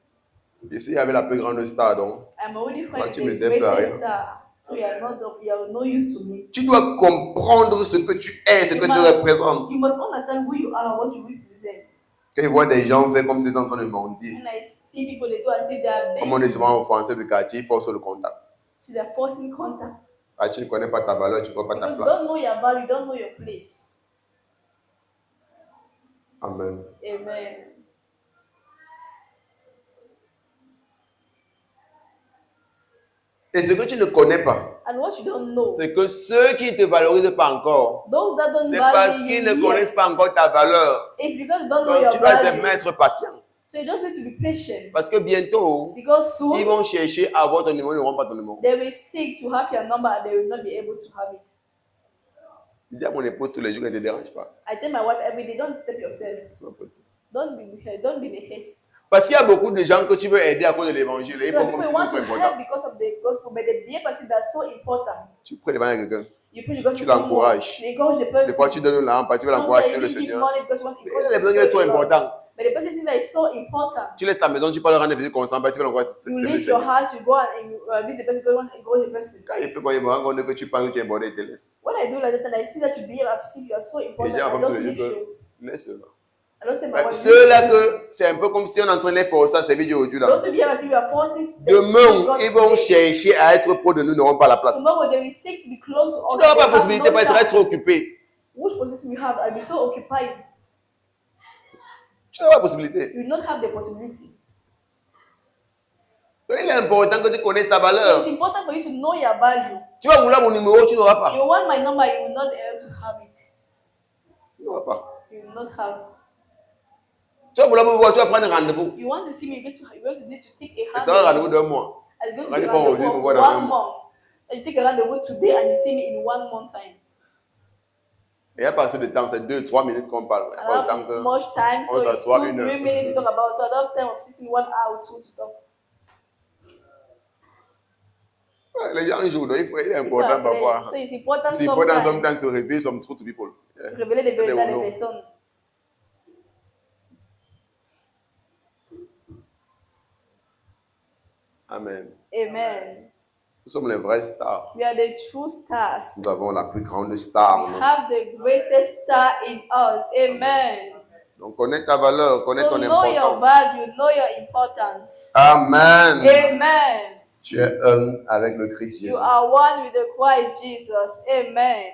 Je suis avec la plus grande star donc. I'm already Moi, friend tu with me the sers plus à greatest rien. star. So you are no use to me. Tu dois comprendre ce que tu es, ce que tu représentes. You must understand who you are, what you represent. Quand ils voient des gens faire comme s'ils sont en train de mentir, When I see people, they do as if they are comme on est begging. souvent au français du quartier, il force le contact. So they're forcing contact. Ah, tu ne connais pas ta valeur, tu ne connais pas ta Because you don't place. know your value, you don't know your place. Amen. Amen. Et ce que tu ne connais pas, And what you don't know, c'est que ceux qui ne te valorisent pas encore, those that don't c'est parce value qu'ils you ne connaissent yet, pas encore ta valeur. it's because you don't know Donc your tu dois value. simplement être patient. So you just need to be patient. Parce que bientôt, Because ils soon, vont chercher à avoir ton numéro, ils n'auront pas ton numéro. they will seek to have your number and they will not be able to have it. Je dis à mon épouse tous les jours, elle ne te dérange pas. I tell my wife every day, don't step yourself. C'est pas possible. Don't be in a haste. Parce qu'il y a beaucoup de gens que tu veux aider à cause de l'évangile. Ils So font comme people si want c'était to pas help important. because of the gospel, but they behave as if that's so important. Tu prends devant quelqu'un. You preach the gospel Tu to someone, l'encourages. you encourage the Des person. fois, tu donnes l'argent, tu veux l'encourager sur Sometimes le you give Seigneur. money because you want to Mais encourage la the personne qui est trop Spirit of God. important. But the person thinks that is so important. Tu laisses ta maison, tu peux leur rendre visite constante, tu veux l'encourager. C'est You le leave your Seigneur. house, you go and visit the person because you want to encourage the person. Quand il fait quoi, il me rend compte que tu parles, tu es bordé, il te laisse. When I do like that and I see that you behave as if you are so Et important, j'ai I envie just de leave dire you. que laisse-le. I just tell my wife, Ceux-là leave the person. que c'est un peu comme si on entraînait forcer à servir Dieu aujourd'hui là. Those who behave as if you are forcing them to Demain, serve God ils vont today. chercher à être proches de nous, n'auront pas la place. Tomorrow they will seek to be close to Tu us. n'auras They pas la have possibilité no parce que tu seras trop chance. occupé. Which possibility we have? I'll be so occupied. Tu n'auras pas la possibilité. You will not have the possibility. Donc, il est important que tu connaisses ta So valeur. it's important for you to know your value. Tu vas vouloir mon numéro, tu n'auras pas. You want my number, you will not be able to have it. Tu n'auras pas. You will not have. Tu vas vouloir me voir, tu vas prendre un rendez-vous. You want to see me, you're going to need to take a Et tu as un rendez-vous handle. d'un mois. I'm going to Rendez-vous take a aujourd'hui, rendezvous me of voir dans un 1 mois. month. And you take a rendezvous today and you see me in 1 month time. Et à partir de temps, c'est 2-3 minutes qu'on parle. Il n'y a I pas don't le temps have que. much time, so on it's s'assoit 2-3 une heure. minutes to talk about. So I don't have time of sitting 1 hour or 2 to talk. Ouais, les gens jouent, donc il est People important are playing. parfois. So it's important C'est important sometimes sometimes to reveal some truth to people. Yeah. to révéler les They vérités à will des know. personnes. Amen. Amen. Nous sommes les vrais stars. We are the true stars. Nous avons la plus grande star en We nous. have the greatest star in us. Amen. Donc connais ta valeur, connais So ton know your importance. value, know your importance. Amen. Amen. Tu es un avec le Christ You Jésus. are one with the Christ Jesus. Amen.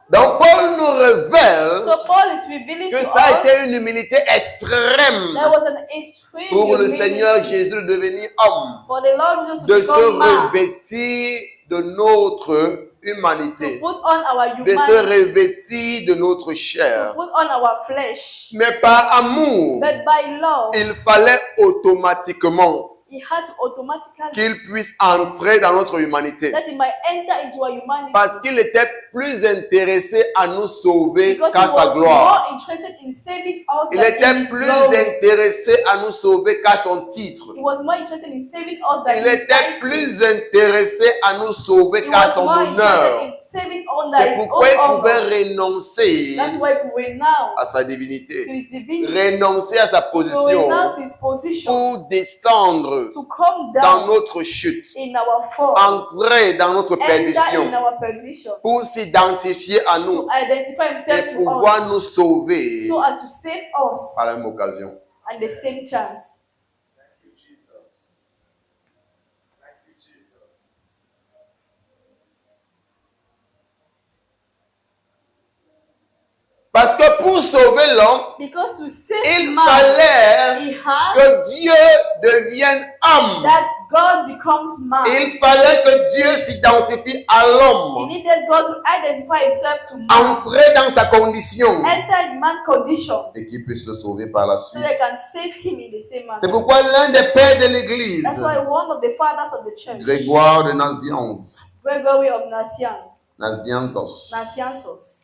Donc Paul nous révèle So Paul is revealing que to ça a us été une humilité extrême there was an extreme pour le humility Seigneur Jésus de devenir homme, for the Lord Jesus to de become se man, revêtir de notre to humanité, put on our de se humanity, revêtir de notre to chair. put on our flesh. Mais par amour, But by love, il fallait automatiquement he had to automatically, qu'il puisse entrer dans notre humanité. that he might enter into our humanity. Parce qu'il était plus intéressé à nous sauver Because qu'à he sa was gloire. more interested in saving us Il than in était his plus glory. intéressé à nous sauver qu'à son titre. He was more interested in saving us than Il his était title. plus intéressé à nous sauver He qu'à was son more honneur. interested in saving us than C'est his pourquoi il own pouvait honor. renoncer That's why he will now à sa to divinité, his divinity. renoncer à sa He will position now to his position pour descendre to come dans down notre chute, in our fall, entrer dans notre enter in perdition, our position, pour s'identifier à nous to identify himself et to pouvoir nous us, sauver so as to save us par la même occasion. at the same chance. Thank you, Jesus. Thank you, Jesus. Parce que pour sauver l'homme, Because to save il man, fallait he had que Dieu devienne homme. that God becomes man. Il fallait que Dieu s'identifie à He l'homme, needed God to identify himself to man, entrer dans sa condition enter in man's condition, et qu'il puisse le sauver par la so suite. they can save him in the same C'est manner. pourquoi l'un des pères de l'Église, That's why one of the fathers of the church, Grégoire de Nazianzus, Gregory of Nazianzus,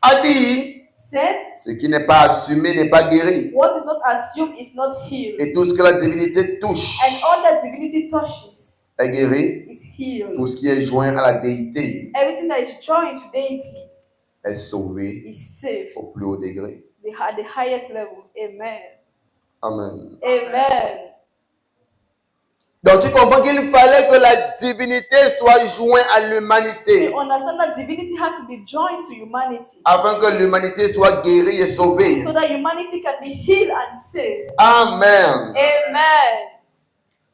a dit: said, ce qui n'est pas assumé n'est pas guéri. what is not assumed is not healed, Et tout ce que la divinité touche and all that divinity touches est guéri. is healed. Tout ce qui est joint à la déité Everything that is joined to deity est sauvé is safe. au plus haut degré. They had the highest level. Amen. Amen. Amen. Donc tu comprends qu'il fallait que la divinité soit jointe à l'humanité We understand that divinity had to be joined to humanity afin que l'humanité soit guérie et sauvée. so that humanity can be healed and saved. Amen. Amen.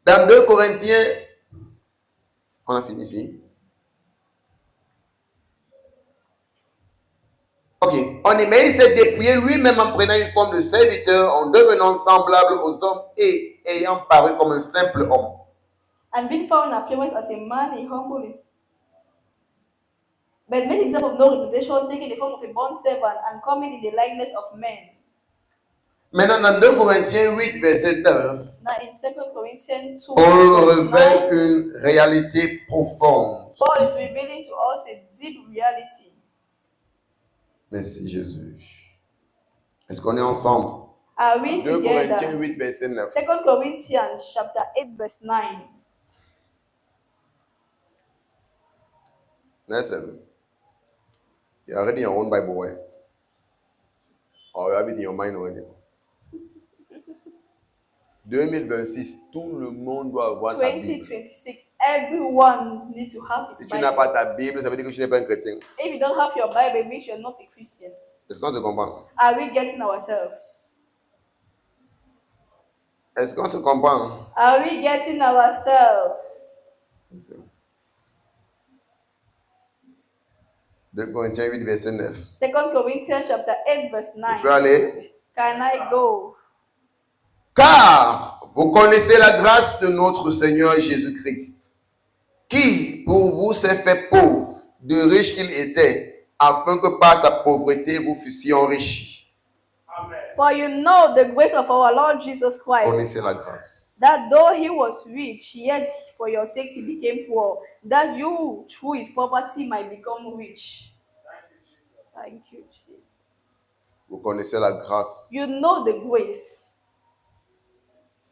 Dans 2 Corinthiens, on a fini ici. Ok. On est, mais il s'est dépouillé lui-même en prenant une forme de serviteur, en devenant semblable aux hommes et ayant paru comme un simple homme. And being found in appearance as a man, he humbled himself, but made himself of no reputation, taking the form of a bond servant and coming in the likeness of men. Maintenant, dans 2 Corinthiens 8, verset 9, Now in 2 Corinthians 2, Paul verse révèle 9, une réalité profonde. Paul is revealing to us a deep reality. Merci Jésus. Est-ce qu'on est ensemble? Are we 2 Corinthiens together? 8, verset 9. 2 Corinthians chapter 8, verse 9. Listen. You're already in your own Bible way. Or you have it in your mind already. 2026, tout le monde doit avoir sa Bible. 2026, everyone needs to have his Si tu n'as Bible. pas ta Bible, ça veut dire que tu n'es pas un chrétien. If you don't have your Bible, it means you're not a Christian. Est-ce qu'on se comprend? Are we getting ourselves? Est-ce qu'on se comprend? Are we getting ourselves? 2 Corinthiens 8, verset 9. 2 Corinthians chapter 8, verse Tu 9. peux aller? Can I go? Car vous connaissez la grâce de notre Seigneur Jésus-Christ, qui pour vous s'est fait pauvre, de riche qu'il était, afin que par sa pauvreté vous fussiez enrichis. Amen. For you know the grace of our Lord Jesus Christ, Connaissez la grâce. that though he was rich, yet for your sakes he became poor, that you through his poverty might become rich. Thank you, Jesus. Vous connaissez la grâce You know the grace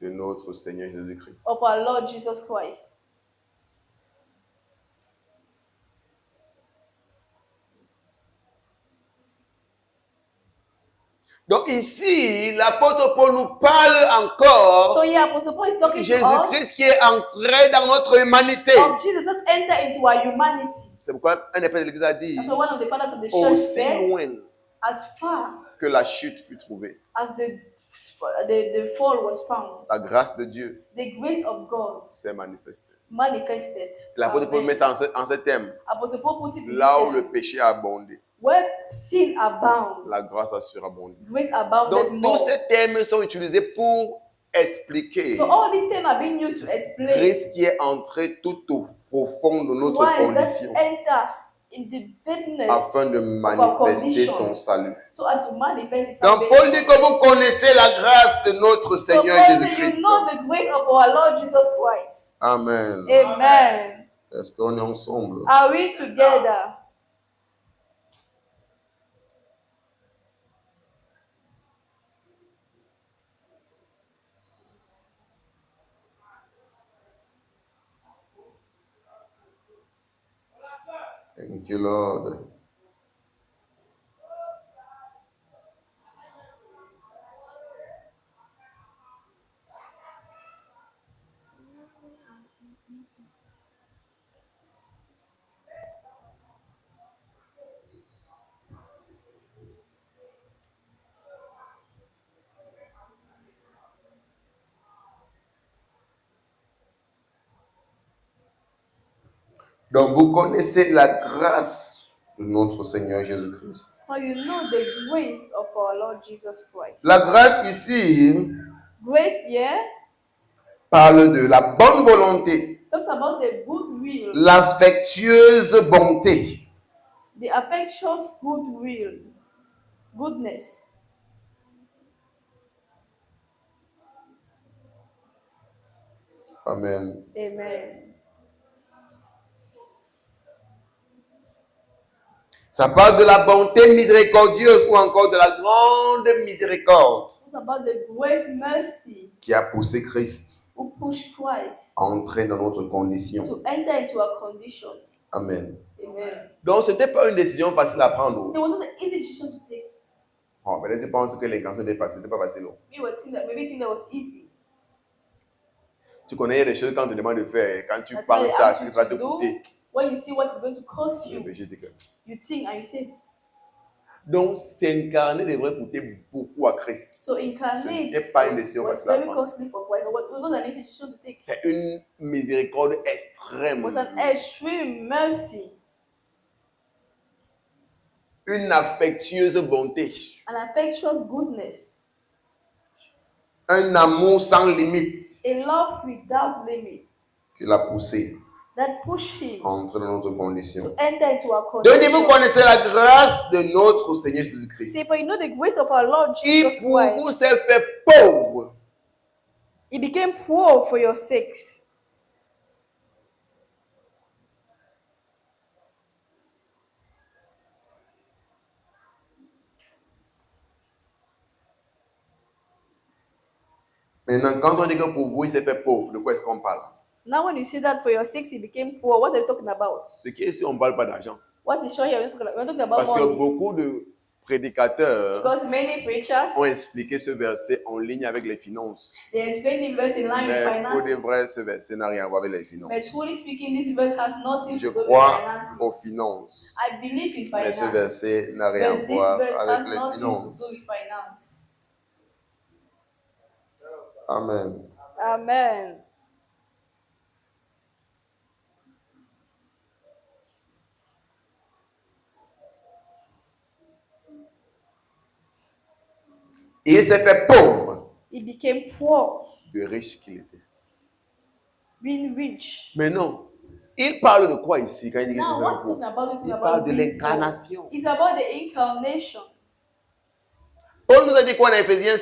de notre Seigneur Jésus-Christ. of our Lord Jesus Christ. Donc ici, l'apôtre Paul nous parle encore So yeah, Apostle Paul is de talking to us Jésus-Christ qui est entré dans notre humanité. of Jesus that enter into our humanity. C'est pourquoi un des pères de l'Église a dit, That's why one of the fathers of the church aussi said, loin as far que la chute fut trouvée, as the fall was found, la grâce de Dieu the grace of God s'est manifestée. manifested. L'apôtre Paul met ça en ce thème. Apostle Paul put it in Là où this le term, péché a abondé, where sin abound, la grâce a surabondé. grace abounded Donc more. tous ces thèmes sont utilisés pour expliquer So all these things are being used to explain Christ qui est entré tout au profond de notre why that condition. enter in the deepness afin de manifester son salut. so as to manifest his Donc salvation. Paul dit que vous connaissez la grâce de notre So Seigneur Paul said, Jésus-Christ. you know the grace of our Lord Jesus Christ. Amen. Amen. Est-ce qu'on est ensemble? Are we together? Thank you, Lord. Donc, vous connaissez la grâce de notre Seigneur Jésus-Christ. How you know the grace of our Lord Jesus Christ. La grâce ici Grace here parle de la bonne volonté, talks about the good will, l'affectueuse bonté, the affectious goodwill, goodness. Amen. Amen. Ça parle de la bonté miséricordieuse ou encore de la grande miséricorde It's about the great mercy qui a poussé Christ who pushed Christ à entrer dans notre condition. to enter into our condition. Amen. Amen. Donc, ce n'était pas une décision facile à prendre. So it was not an easy decision to take. Oh, mais tu penses que l'incarnation était facile, c'était pas facile. Maybe think that was easy. Tu connais des choses quand on te demande de faire, quand tu That's penses why they à ask ce you qui va te to do. coûter. When you see what it's going to cost Le you, péché, c'est que- you think and you say. Donc, s'incarner devrait coûter beaucoup à Christ. So Ce incarnate n'était pas une décision was facile à very prendre. costly for Christ. It was not an easy decision to take. C'est une miséricorde It extrême, was an extreme mercy, une affectueuse bonté, an affectious goodness, un amour sans limite a love without limit qui l'a poussé that pushed him à entrer dans notre to condition. enter into our Donc, vous condition. connaissez la grâce de notre Seigneur Jésus-Christ, See, for you know the grace of our Lord qui Jesus pour vous Christ, s'est fait pauvre. He became poor for your sakes. Maintenant, quand on dit que pour vous, il s'est fait pauvre, de quoi est-ce qu'on parle? Now, when you see that for your sakes He became poor, what are you talking about? Ce qui est ici, on ne parle pas d'argent. What is shown here? We're talking about Parce que money. beaucoup de prédicateurs Because many preachers, ont expliqué ce verset en ligne avec les finances. they explain the verse in line with Mais pour de finances. vrai, ce verset n'a rien à voir avec les But finances. truly speaking, this verse has nothing Je to do with crois finances. aux finances, I believe in mais ce finance. verset n'a rien But à this voir verse avec has les nothing to do finances. with finance. Amen. Amen. Et il s'est fait pauvre, He became poor, de riche qu'il était. being rich. Mais non, il parle de quoi ici quand il dit qu'il Now, s'est what's fait talking pauvre? about? Il parle de l'incarnation. It's about the incarnation. Paul nous a dit quoi dans Ephésiens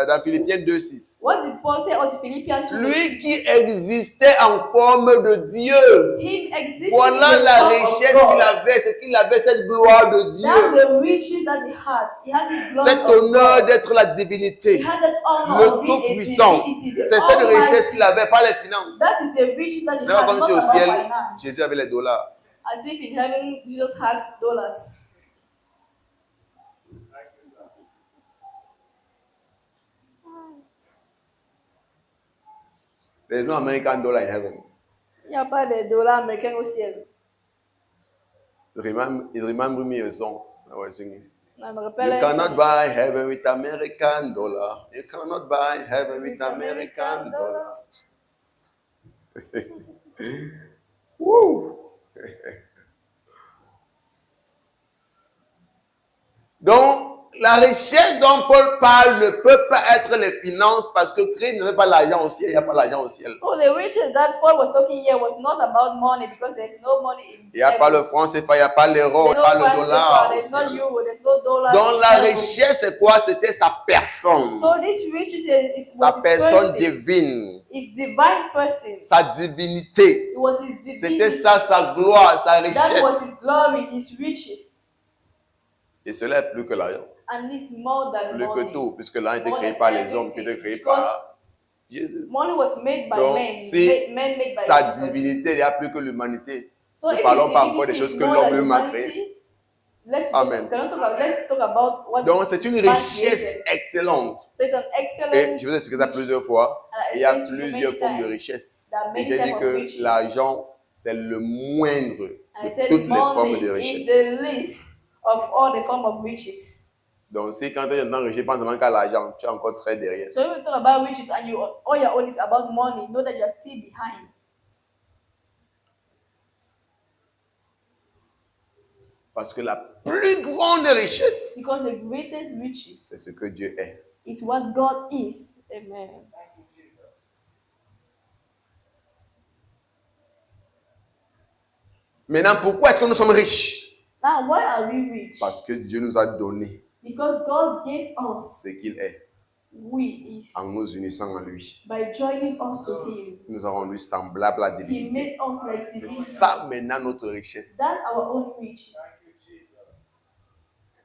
dans Philippiens 2:6? What did Paul tell us in Philippians 2? Lui qui existait en forme de Dieu. Him existing Voilà in the la form of richesse God. qu'il avait, c'est qu'il avait cette gloire de That's Dieu, the riches that he had. He had this glory cet of honneur God. d'être la He divinité, had that honor le of being a Tout-Puissant. divinity, the C'est cette Almighty. richesse qu'il avait, pas les finances. That is the riches that Ce he n'est pas had, comme not si au about ciel, finance. Jésus avait les dollars. As if in heaven Jesus had dollars. Thank you, sir. There's no American dollar in heaven. Il n'y a pas de dollars américains au ciel. It remember me a song I was singing. Ça me You rappelle cannot buy heaven with American dollar. You cannot buy heaven with American dollar. Woo! Donc, La richesse dont Paul parle ne peut pas être les finances parce que Christ ne veut pas l'argent au ciel, il n'y a pas l'argent au ciel. So the riches that Paul was talking here was not about money because there's no money in Il n'y a pas le heaven. franc CFA, il n'y a pas l'euro, il There's n'y a no pas le France dollar. CFA, au there's no ciel. euro, there's no dollars. Donc in la heaven. richesse, c'est quoi? C'était sa personne. So this riches Sa was his personne person, divine. his divine person. Sa divinité. It was his divinity. C'était ça, sa gloire, sa That was richesse. his glory, his riches. Et cela est plus que l'argent. And it's more than Plus que money. tout, puisque l'argent était More créé than par les hommes, qui everything. était créé Because par Jésus. money was made by Donc, men, si men made by sa Jesus. divinité, il n'y a plus que l'humanité. So Ne if parlons his pas encore des divinity choses is que more l'homme than lui-même a humanity, créées. let's Amen. talk about what Donc, c'est une man richesse created. excellente. So it's an excellent. Et je vous ai expliqué ça plusieurs fois. And I Il y a explained to you plusieurs many formes de times richesse. that Et many j'ai dit types of que riches. l'argent, c'est le moindre And I de said toutes les formes money de is richesse. the least of all the form of riches. Donc, si quand tu es dans riche, pense seulement qu'à l'argent, tu es encore très derrière. So when we talk about riches and you all your own is about money, know that you are still behind. Parce que la plus grande richesse, Because the greatest c'est riches ce que Dieu est. is what God is. Amen. Thank you, Jesus. Maintenant, pourquoi est-ce que nous sommes riches? Now, why are we rich? Parce que Dieu nous a donné Because God gave us ce qu'il est who He is en nous unissant à lui. by joining us to Him. Nous avons rendu semblable à la He divinité. made us like C'est divinity. ça maintenant notre richesse. That's our own riches. Thank you, Jesus.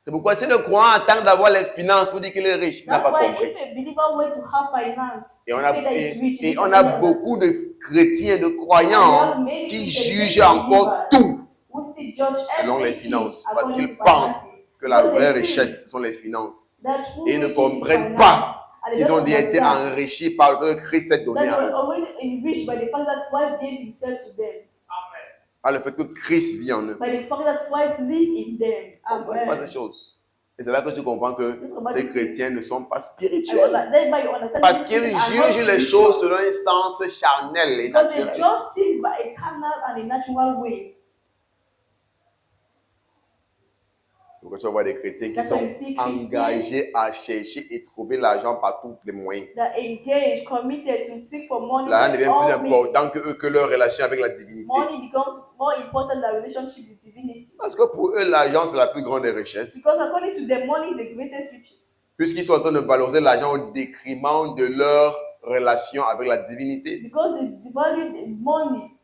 C'est pourquoi si le croyant attend d'avoir les finances pour dire qu'il est riche, il n'a That's pas why compris. if a believer were to have finance, Et to on a, say that he's rich, et he on doesn't a understand. beaucoup de chrétiens, de We croyants have many qui Christians, jugent many encore believers tout who still judge selon les everything finances. Parce according qu'ils to pensent finances. que la Because vraie they think richesse, ce sont les finances. that true Et ils ne riches is comprennent finance. pas And they qu'ils ont don't déjà été understand enrichis par le fait que Christ s'est that donné they à were eux. always enriched by the fact that Christ gave himself to them. Amen. Par le fait que Christ vit en eux. By the fact that Christ live in them. Ils ne comprennent pas Amen. ces choses. Et c'est là que tu comprends que ces chrétiens ne sont pas And spirituels. then by you understand Parce these qu'ils Christians are not jugent les spiritual. choses selon un sens charnel et Because they naturel. judge things by a carnal and a natural way. C'est pourquoi tu vas voir des chrétiens qui That's sont why you see Christians engagés à chercher et trouver l'argent par tous les moyens. that engage, committed to seek for money. L'argent by devient plus all important means. que eux, que leur relation avec la divinité. Money becomes more important than relationship with divinity. Parce que pour eux, l'argent, c'est la plus grande des richesses. Because according to them, money is the greatest riches. Puisqu'ils sont en train de valoriser l'argent au détriment de leur relation avec la divinité. Because they value the money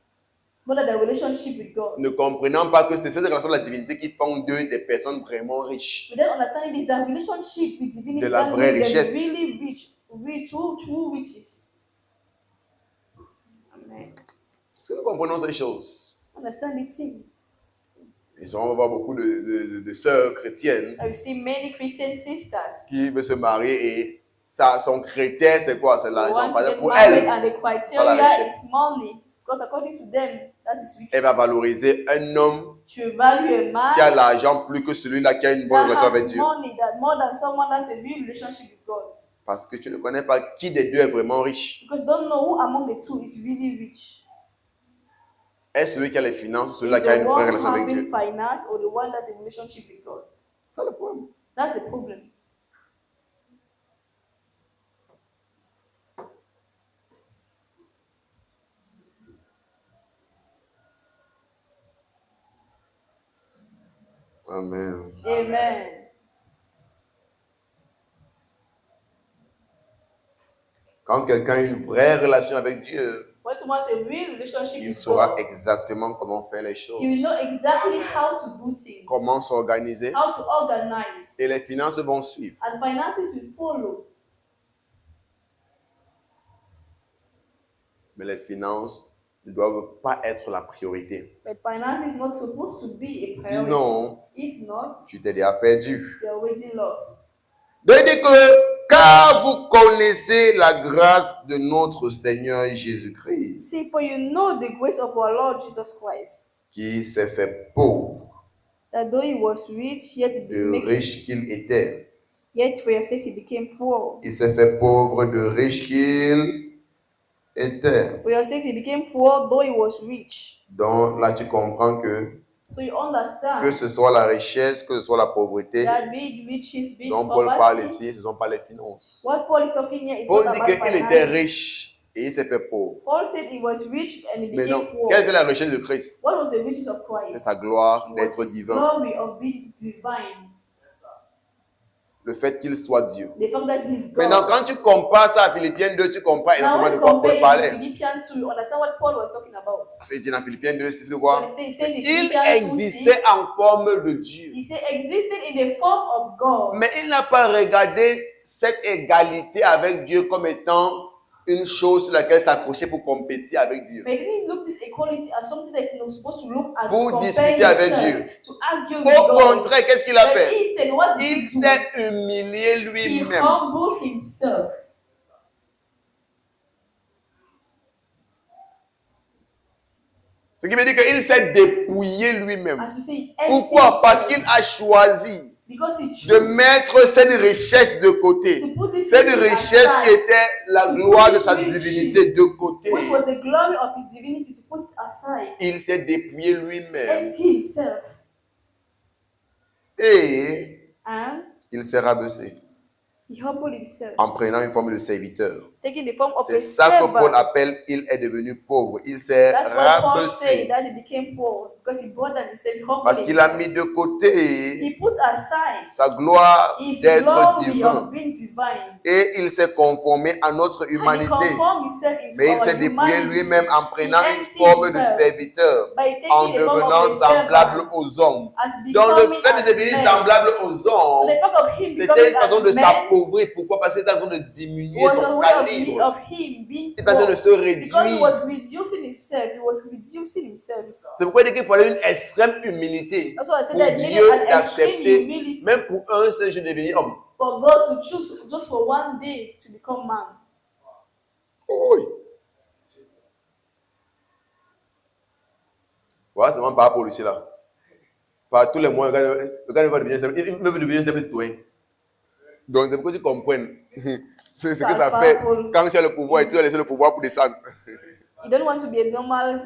more than their relationship with God. Ne comprenant pas que c'est cette relation de la divinité qui font d'eux des personnes vraiment riches. But then understanding this, that relationship with divinity De la that vraie makes them richesse. really rich, true riches. Amen. Est-ce que nous comprenons ces choses? Understand the things. Et on va voir beaucoup de sœurs chrétiennes I've seen many Christian sisters qui veulent se marier et son critère, c'est quoi? C'est who l'argent. want Par to exemple, get pour married elle, and the c'est ça la criteria richesse. is money. Because according to them, that is riches. Elle va valoriser un homme To value a man qui a l'argent plus que celui-là qui a une bonne that relation avec has Dieu. money, that more than someone that's a real relationship with God. Parce que tu ne connais pas qui des deux est vraiment riche. Because don't know who among the two is really rich. Est-ce celui qui a les finances ou Is celui-là qui a the une vraie one relation avec having Dieu? finance or the one that has a relationship with God? C'est ça le problème. That's the problem. Amen. Amen. Quand quelqu'un a une vraie relation avec Dieu, When someone has a real relationship il with saura God, exactement comment faire les choses, you will know exactly how to do things, comment s'organiser, how to organize, et les finances vont suivre. and finances will follow. Mais les finances ne doivent pas être la priorité. But finance is not supposed to be a priority. Sinon, If not, tu t'es déjà perdu. you're already lost. Donc, il dit que, car vous connaissez la grâce de notre Seigneur Jésus-Christ, See, for you know the grace of our Lord Jesus Christ, qui s'est fait pauvre, that though he was rich, yet de riche qu'il était. yet for your sake he became poor. Il s'est fait pauvre, de riche qu'il était. For your sake he became poor, though he was rich. Donc là, tu comprends que So you que understand ce soit la richesse, que ce soit la pauvreté, that be it riches, be it dont Paul parle poverty. ici, ce ne sont pas les finances. What Paul is talking here is Paul not dit about qu'il était finances. riche et il s'est fait pauvre. Paul said he was rich and he Mais became non, poor. quelle était la richesse de Christ? What was the riches of C'est Christ? sa gloire It was d'être his divin. glory of being divine. Le fait qu'il soit Dieu. The fact that he's God. Maintenant, quand tu compares ça à Philippiens 2, tu compares Now exactement when de you quoi compare Paul it to parlait. Philippians 2, you understand what Paul was talking about. C'est dit dans Philippiens 2, c'est quoi? But it says in Il Philippians 2:6, existait en forme de Dieu. he said existed in the form of God. Mais il n'a pas regardé cette égalité avec Dieu comme étant une chose sur laquelle s'accrocher pour compétir avec Dieu. But he didn't look this equality as something that is not supposed to look at Pour to compare discuter avec himself, Dieu. to argue with Au God. contraire, qu'est-ce qu'il a But fait? instead, what did Il he do? s'est humilié He lui-même. humbled himself. Ce qui veut dire qu'il s'est dépouillé lui-même. As you say, Pourquoi? Parce qu'il a choisi because he de chose mettre cette richesse de côté. to put this Cette riches richesse aside, qui était la to gloire put de this sa riches, divinité de côté. which was the glory of his divinity, to put it aside, Il s'est dépouillé lui-même empty himself, et and il s'est rabaissé he humbled himself, en prenant une forme de serviteur. taking the form of C'est a ça que Paul servant. appelle il est devenu pauvre. Il s'est That's why Paul rabaissé said that he became poor, because he brought down himself, he humbled parce qu'il a himself. mis de côté He put aside sa gloire his d'être glory divin of being divine, et il s'est conformé à notre and he humanité. conformed himself into Mais il our s'est dépouillé humanity lui-même en prenant He une emptied forme de himself serviteur, by en taking the form devenant of a semblable servant, aux hommes. as Donc le becoming fait de as devenir man. semblable aux So hommes, the fact of him c'était becoming une façon de as man s'appauvrir. Pourquoi? Parce qu'il est en train de diminuer was son a way calibre. of him being Il est en train de poor. se Because he réduire. was reducing himself, he was reducing himself. C'est pourquoi il dit qu'il fallait une extrême humilité That's why I said pour that it needed Dieu an extreme d'accepter, humility même pour un seul jour, de devenir homme. for God to choose just for one day to become man. Oui. Voilà, c'est vraiment par rapport au ici là. Par tous les mois, le gars va devenir simple. Il veut devenir simple citoyen. Donc, c'est pour que tu comprennes. C'est ce que ça Par fait rapport- quand tu as le pouvoir et tu as laissé le pouvoir pour descendre. You don't want to be a normal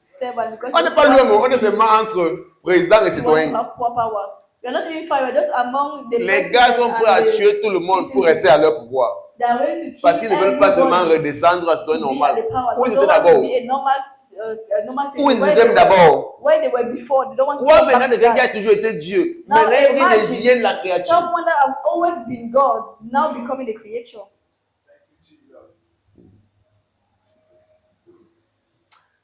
servant because On you n'est just pas want loin, to on est be- seulement entre président et you want to citoyen. have power. You're not even far, you're just among the Les gars sont prêts à tuer tout le monde pour rester à leur pouvoir. They are ready to kill Parce qu'ils ne veulent pas seulement everybody redescendre à to citoyen be normal. at the power. Où They ils don't étaient want to d'abord? be a normal Où station ils where étaient they were- d'abord? where they were before. They don't want to Toi, come maintenant, back to quelqu'un qui a that. toujours été Dieu. Now Maintenant, il faut qu'il imagine devienne la créature. someone that has always been God, now becoming the creature.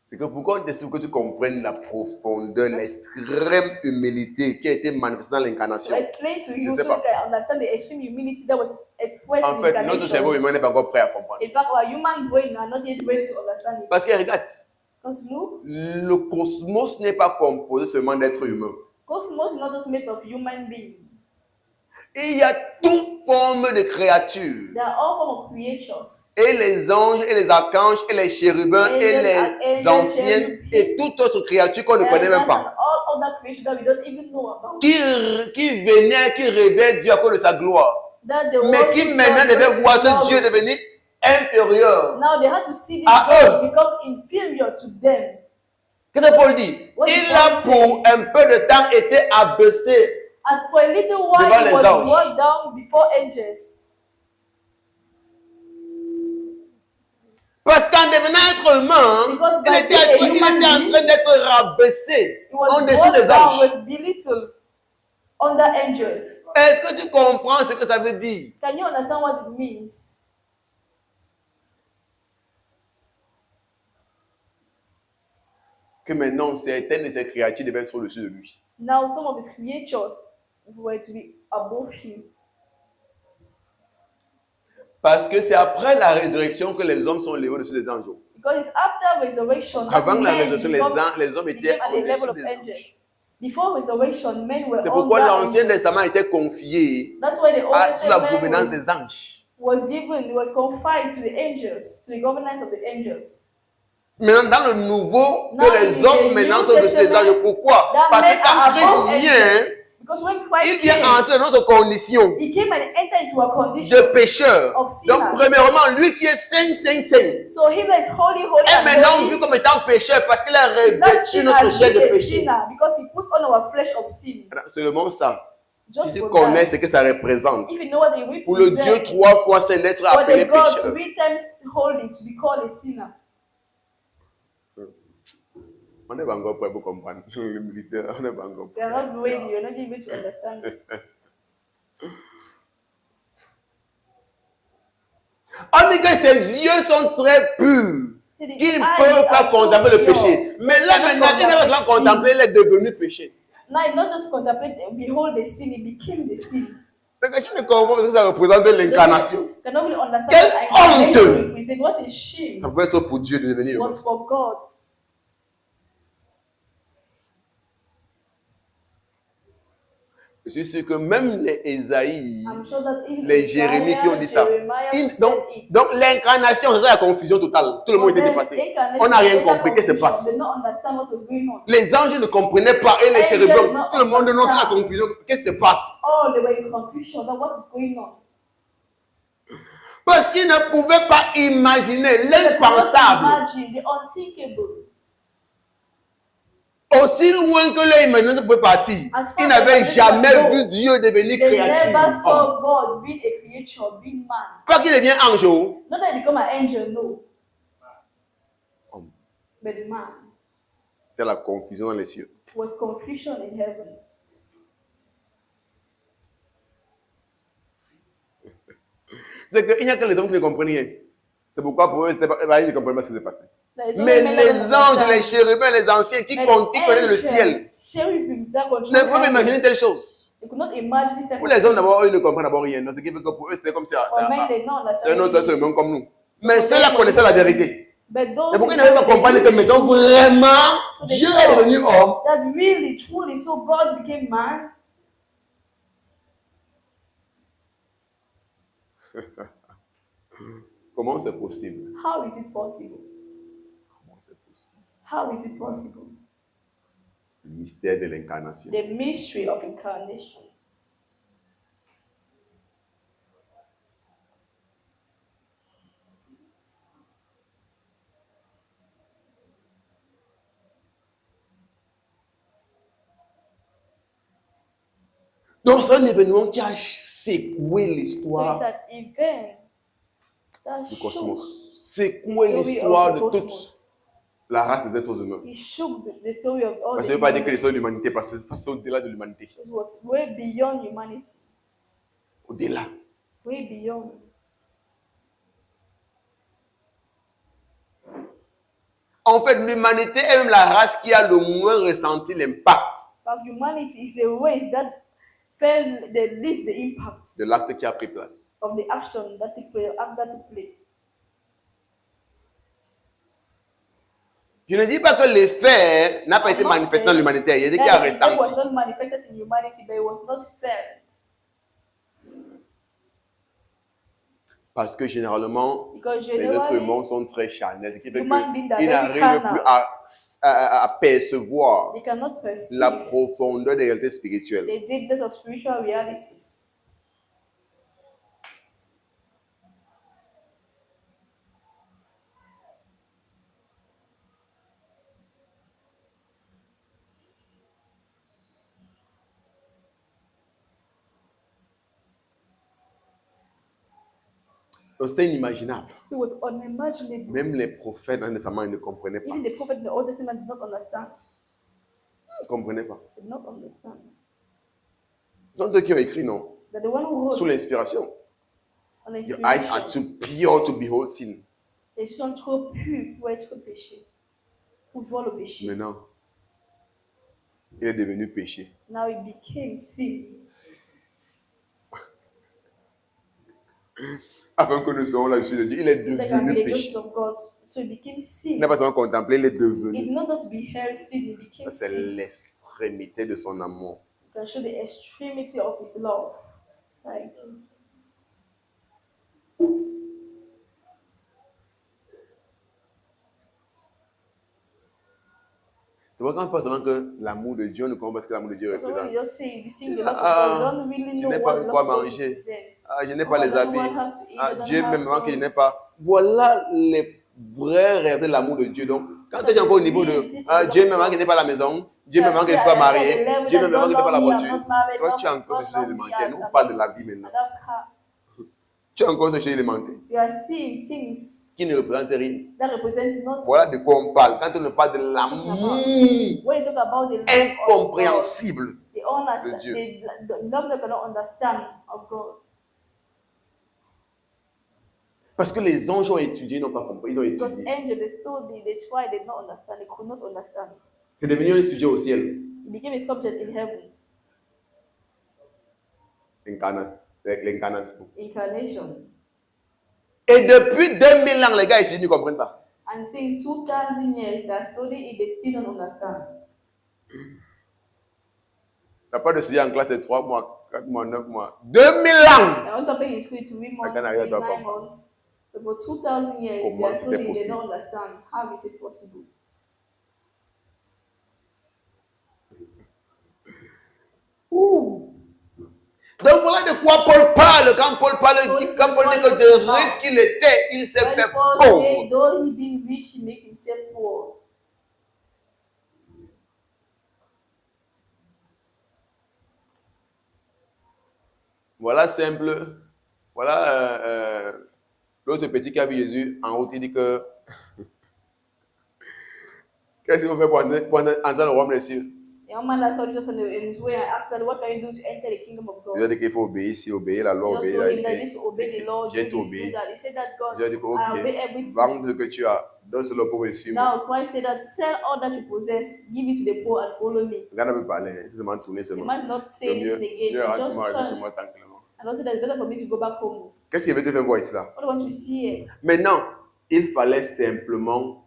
C'est que pourquoi il faut que tu comprennes la profondeur, l'extrême humilité qui a été manifestée dans To l'incarnation. explain to you Je sais so pas. you can understand the extreme humility that was expressed En in fait, notre incarnation. cerveau humain n'est pas encore prêt à comprendre. In fact, our human brain are not yet ready to understand it. Parce que regarde, Because look, le cosmos n'est pas composé seulement d'êtres humains. cosmos is not just made of human beings. Il y a toute forme de créatures. They are all form of creatures. Et les anges, et les archanges, et les chérubins, et les anciens, et toute autre créature qu'on ne connaît même And pas. all other creatures that we don't even know about. Qui venait, qui rêvait Dieu à cause de sa gloire. That they Mais qui worship maintenant God devait because voir of ce God. Dieu devenir inférieur. Now they had to see this À God eux. become inferior to them. Qu'est-ce que Paul dit? What did Il a Paul pour un peu de temps été abaissé. And for a little while Devant he les was anges. brought down before angels. Parce qu'en devenant être humain, Because il by était, being a il human était en being, train d'être rabaissé He was en dessous brought des down, anges. was belittled under angels. Est-ce que tu comprends ce que ça veut dire? Can you understand what it means? Que maintenant, certaines de ces créatures devaient être au-dessus de lui. Now some of his creatures were to be above him. Parce que c'est après la résurrection que les hommes sont levés au-dessus des anges. Because it's after resurrection that Avant la men résurrection, les hommes étaient became at the level au-dessus of des anges. angels. Before resurrection, men were C'est pourquoi under l'Ancien angels. Testament était confié That's why the Old sous la Testament gouvernance des anges. was given, was confined to the angels, to the governance of the angels. Maintenant, dans le nouveau, Now que les in hommes the maintenant New sont au-dessus des Testament, anges. Pourquoi? That Parce men que quand are above Christ vient, angels. Because Because when Christ Il vient came, entrer dans notre condition he came and entered into a condition de pécheur. of sinners. Donc, premièrement, lui qui est saint, saint, saint, So him that is holy, holy, est and maintenant vu holy, comme étant pécheur parce qu'il a is not revêtu seen notre as chair de being a péché. sinner because he put on our flesh of sin. Seulement ça. Si Just tu for connais that. ce que ça représente, If you know what it pour le Dieu represents, 3 fois c'est l'être for appelé the God pécheur. 3 times holy to be called a sinner. On n'est pas encore prêt pour comprendre. Le militaire, on n'est pas encore We are prêt. not ready, we are not able to understand this. On dit que ses yeux sont très purs, See, the qu'ils ne eyes peuvent pas are so contempler le pure. péché. Mais là They maintenant, cannot il n'a pas contemplate seulement contemplé, il est devenu péché. Now, it not just contemplate, behold the sin, it became the sin. Donc je ne comprends pas ce que ça représente l'incarnation. You cannot really understand Quelle what incarnation honte! represents. What a shame Ça pouvait être pour Dieu de devenir heureux. was for God. Je suis sûr que même les Ésaïe, I'm sure that even les Jérémie qui ont dit ça. Jeremiah who said Donc, it. donc l'incarnation, c'est ça la confusion totale. Tout le monde For était them, dépassé. incarnation On n'a rien was total compris. Qu'est-ce qui se confusion. passe? They did not understand what was going on. Les anges ne comprenaient pas et les Angels chérubins, not tout le monde non, c'est la understand. confusion. Qu'est-ce qui se passe? Oh, they were in confusion about what is going on. Parce qu'ils ne pouvaient pas imaginer They could not l'impensable. imagine the unthinkable. Aussi loin que leur imagination pouvait partir, As far ils as n'avaient they jamais could go, vu Dieu devenir They créature. never Homme. saw God being a creature, being man. Pas qu'il devient ange. Oh. Not that he become an angel, no, Homme. but man. C'est la confusion dans les cieux. Was confusion in heaven. C'est qu'il n'y a que les hommes qui ne comprennent rien. C'est pourquoi pour eux, ils ne comprennent pas ce qui s'est passé. There is Mais only men les that anges, understand. les chérubins, les anciens qui But connaissent le ciel, angels, cherubim that control ne peuvent heaven, imaginer telle chose. They could not imagine this type Pour of les hommes, thing. d'abord, eux ne comprennent d'abord rien. Donc, ce qui fait que pour eux, c'était comme ça. For men, they don't C'est un understand autre être anything. humain comme nous. Mais ceux-là connaissaient la vérité. But those C'est pourquoi ils who n'avaient pas know compris the que truth, maintenant, vraiment, so they Dieu saw est devenu homme. that really, truly, so God became man. Comment c'est possible? How is it possible? Comment c'est possible? How is it possible? Le mystère de l'incarnation. The mystery of incarnation. Donc, c'est un événement qui a secoué So it's l'histoire an event that du shook cosmos. the Secoué story l'histoire of de the toute cosmos. la race des êtres humains. He shook the story of all Parce the que je ne veux pas dire que humans. l'histoire de l'humanité, parce que ça, c'est au-delà de l'humanité. It was way beyond humanity. Au-delà. Way beyond. En fait, l'humanité est même la race qui a le moins ressenti l'impact But humanity is the race that felt the least the impact de l'acte qui a pris place. of the action that took place, act that took place. Je ne dis pas que l'effet n'a pas I'm été not manifesté dans saying l'humanité. Il y a dit qu'il a That effect was ressenti. not manifested in humanity, but it was not felt. Parce que généralement, Because les êtres generally, humains sont très charnels. Ce qui fait human beings are qu'ils very n'arrivent carnal. plus à percevoir they cannot perceive la profondeur des réalités spirituelles. the deepness of spiritual realities. Donc, c'était inimaginable. It was unimaginable. Même les prophètes, dans Testament, ils ne comprenaient pas. Even the prophet in the Old Testament did not understand. Ils ne comprenaient pas. Did not understand. Donc, eux qui ont écrit, non, That the one who wrote sous l'inspiration. on Your eyes are inspiration, too pure to behold sin. ils sont trop purs pour être péchés, pour voir le péché. Maintenant, il est devenu péché. Now it became sin. Afin que nous soyons la justice de Dieu, il est So they can be devenu the justice péché. of God. So it became Il sin. n'a pas seulement contemplé, il est It devenu. did not just beheld sin, it became Ça, c'est sin. l'extrémité de son amour. You can show the extremity of his love. Thank you. C'est pourquoi quand on pense souvent que l'amour de Dieu, on ne comprend pas ce que l'amour de Dieu So when représente. you just say you sing the love of God, you don't really Je know n'ai what pas the quoi love of God manger. represents. Je n'ai Oh, pas I les don't know what I habits. have to eat, I don't Dieu have m'aime avant qu'il n'ait clothes. pas. Voilà les vraies réalités de l'amour de Dieu. Donc, quand tu es encore au niveau de Dieu m'aime avant qu'il n'ait pas la maison, Dieu m'aime avant qu'il ne soit marié, Dieu m'aime avant qu'il n'ait pas la voiture, toi tu as encore ces choses élémentaires. Nous on parle de la vie maintenant. Tu as encore ces choses élémentaires You are seeing things qui ne représentent rien. that represent nothing. Voilà de quoi on parle. Quand on ne parle de l'amour When you talk about the love incompréhensible of God, de Dieu. the love that cannot understand of God. Parce que les anges ont étudié, ils n'ont pas compris, ils ont Because étudié. angels, they studied, they tried, they did not understand, they could not understand. C'est devenu un sujet au ciel. It became a subject in heaven. L'incarnation. Incarnation. Et depuis 2000 ans, les gars, ils ne comprennent pas. And since 2000 years, they are studying it, they still don't understand. Il n'y a pas de sujet en classe de 3 mois, 4 mois, 9 mois. 2000 ans! I want to pay in school 3 months, Can I hear that 9 months. But for 2000 years, they Comment are c'était studying, they possible? don't understand. How is it possible? Donc voilà de quoi Paul parle. Quand Paul parle, quand Paul dit que de riche qu'il était, il s'est When fait Paul said, pauvre. though he being rich, he make himself poor. Voilà simple. Voilà l'autre petit qui a vu Jésus en route, il dit que qu'est-ce qu'il faut faire pour entrer dans le royaume des cieux? The young man that saw Jesus in his way and asked that, what can you do to enter the kingdom of God? Il a dit qu'il faut obéir ici, obéir la loi, Jesus obéir told la him that he needs to obey the law, do J'ai this, tout do obéi. that. He said that God, Il a dit que, I obey ok, everything. vends ce que tu as, donne le pauvre et suis-moi. Now Christ said that, sell all that you possess, give it to the poor and follow me. Regarde un peu parler, c'est seulement tourner The seulement. man not saying it again, he just Arrête chez turned moi tranquillement. and also that it's better for me to go back home. Qu'est-ce qu'il veut te faire voir ici là? What do you want to see here? Maintenant, il fallait simplement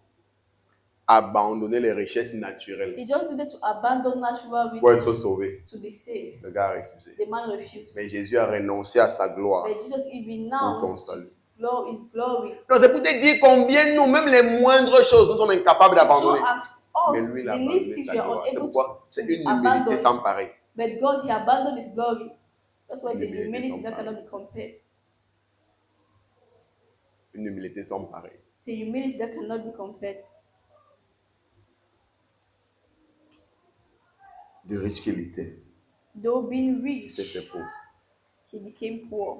abandonner les richesses naturelles He just needed to abandon natural pour être riches sauvé. to be saved. Le gars a refusé. The man refused. Mais Jésus a renoncé à sa gloire. But Jesus even Pour ton now salut. his glory. Non, c'est pour te dire combien nous, même les moindres choses, nous sommes incapables So d'abandonner. as Mais us, lui, il a the abandonné least things sa we are gloire. C'est unable pourquoi c'est to une humilité abandon. sans pareil. But God, he abandoned his glory. That's why it's a Humilité humility sans that pareil. cannot be compared. Une humilité sans pareil. It's a humility that cannot be compared. De riche qu'il était, Though being il rich, s'est fait pauvre. he became poor.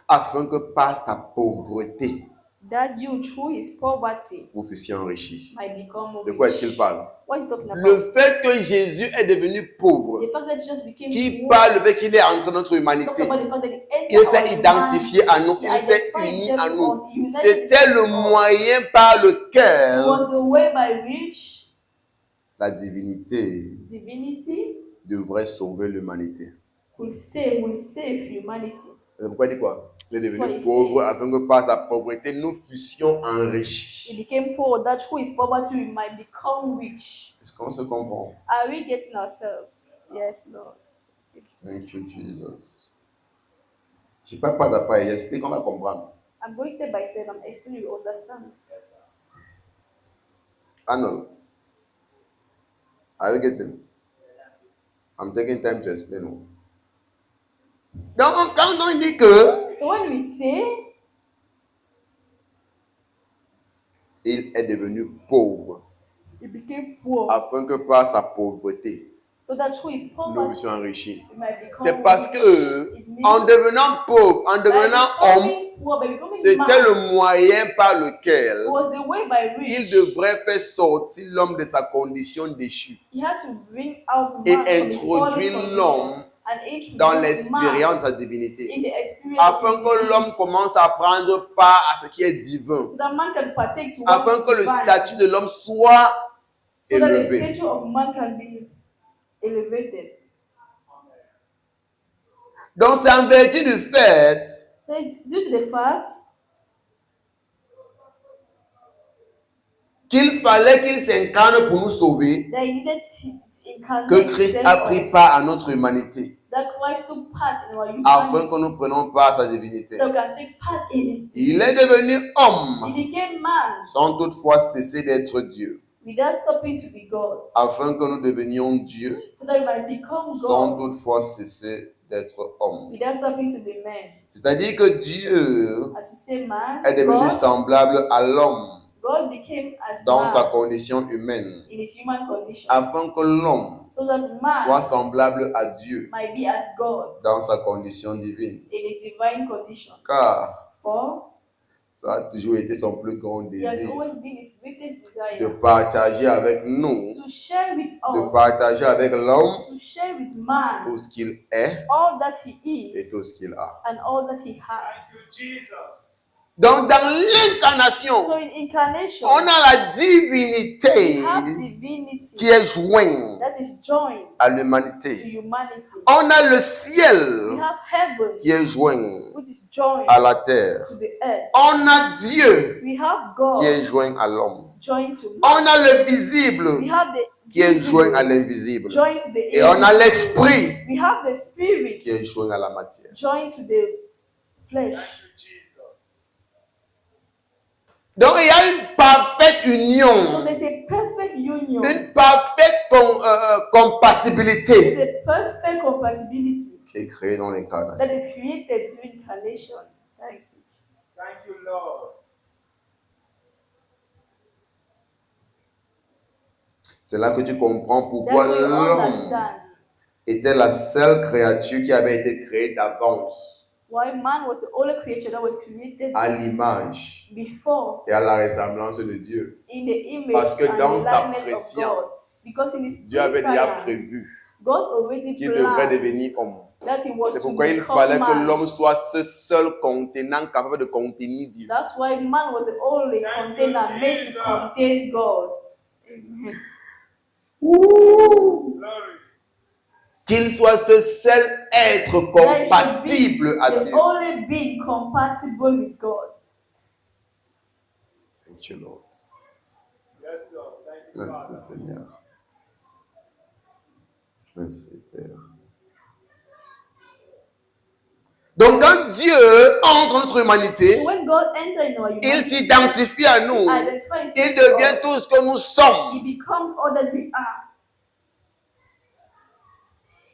Afin que par sa pauvreté, That you, through his poverty, vous fussiez enrichis. might become De rich. quoi est-ce qu'il parle? What is he talking about? Le fait que Jésus est devenu pauvre, The fact that Jesus became qui poor, parle le fait qu'il est entré dans notre talks humanité, about the fact that he entered il our s'est identifié humanity. à nous, He il s'est identified uni himself à to nous. us. He united C'était le himself to us. moyen par It lequel was the way by which la divinité divinity devrait sauver l'humanité. will save humanity. C'est pourquoi il dit quoi? Il est That's what devenu he pauvre said. afin que par sa pauvreté, nous fussions He enrichis. became poor that through his poverty we might become rich. Est-ce qu'on se comprend? Are we getting ourselves? Yes, Lord. Thank you, Jesus. Je ne parle pas à pas, j'explique, on va comprendre. I'm going step by step. I'm explaining, you understand. Arnold, are you getting? I'm taking time to explain. Donc, quand on dit que So when we say il est devenu pauvre, he became poor, afin que par sa pauvreté, so that through his nous poverty puissions enrichir. we might become C'est parce rich. que, It means en devenant pauvre, en by devenant homme, becoming poor, by becoming c'était man, le moyen par lequel it was the way by which il devrait faire sortir l'homme de sa condition déchue he had to bring out et man from his fallen introduire condition l'homme and introduce dans man l'expérience de sa divinité, in the experience afin of his que l'homme divinity, commence à prendre part à ce qui est divin, so that man can partake to what afin is que le divine, statut de l'homme soit so that the élevé. stature of man can be elevated. Donc c'est en vertu du fait So it's due to the fact qu'il fallait qu'il s'incarne pour nous sauver, that he needed to incarnate que Christ a himself pris us, part à notre humanité, that Christ took part in our afin que humanity, nous prenions part à sa divinité. so we can take part in his Il est divinity. devenu He homme, became man sans toutefois cesser d'être Dieu. without stopping to be God, afin que nous devenions Dieu, so that we might become sans God toutefois cesser d'être homme. without stopping to be man. C'est-à-dire que Dieu As you say man, est devenu God, semblable à l'homme God became as dans sa man condition humaine, in his human condition, afin que l'homme so that soit man semblable à Dieu might be as God dans sa condition divine. in his divine condition. Car For ça a toujours été son plus grand he has désir always been his greatest de desire partager avec nous, to share with de us, partager avec l'homme to share with man tout ce qu'il est all that he et tout is ce qu'il a. and all that he Thank has. you, Jesus. Donc dans l'incarnation, So in incarnation, on a la we divinité have divinity qui est jointe that is joined à to l'humanité. humanity. On a le We ciel have heaven, qui est joint which is joined à la terre. to the earth. On a Dieu We have qui est God joint à l'homme. joined to On man. a le We visible have the qui est joint à visible l'invisible. joined to the Et on a invisible. l'esprit We have the spirit qui est joint à la matière. joined to the flesh. Thank you, Jesus. Donc il y a une parfaite So union, there's a perfect union. une parfaite There's compatibilité a perfect compatibility qui est créée dans that l'incarnation. is created through incarnation. Thank you. Thank you, Lord. C'est là que tu comprends pourquoi That's why you l'homme understand était la seule créature qui avait été créée d'avance why man was the only creature that was created à l'image before et à la ressemblance de Dieu. in the image Parce que and dans the sa likeness of God. préscience, Because in his Dieu avait déjà prescience, prévu God already qu'il devrait planned devenir homme. that he was C'est to pourquoi il become fallait que man. l'homme soit ce seul contenant capable de contenir Dieu. That's why man was the only Thank you, container made to Jesus. contain God. Amen. Glory. Qu'il soit ce seul être That it should compatible à be the Dieu. only being compatible with God. Thank you, Lord. Yes, Lord. Thank you, Merci, Father. Seigneur. Merci, Père. Donc, quand Dieu entre dans notre humanité, So when God enters in our il humanity, s'identifie à nous. he identifies Il himself to devient us. tout ce que nous He sommes. becomes all that we are.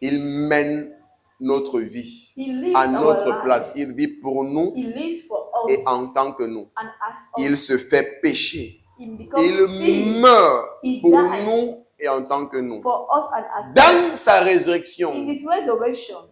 Il mène notre vie He lives à our notre life. place. Il vit pour nous He lives for us et en tant que nous. and as Il us. se fait pécher. He becomes Il sin meurt He pour dies nous et en tant que nous. for us and as Dans us. sa In résurrection, his resurrection,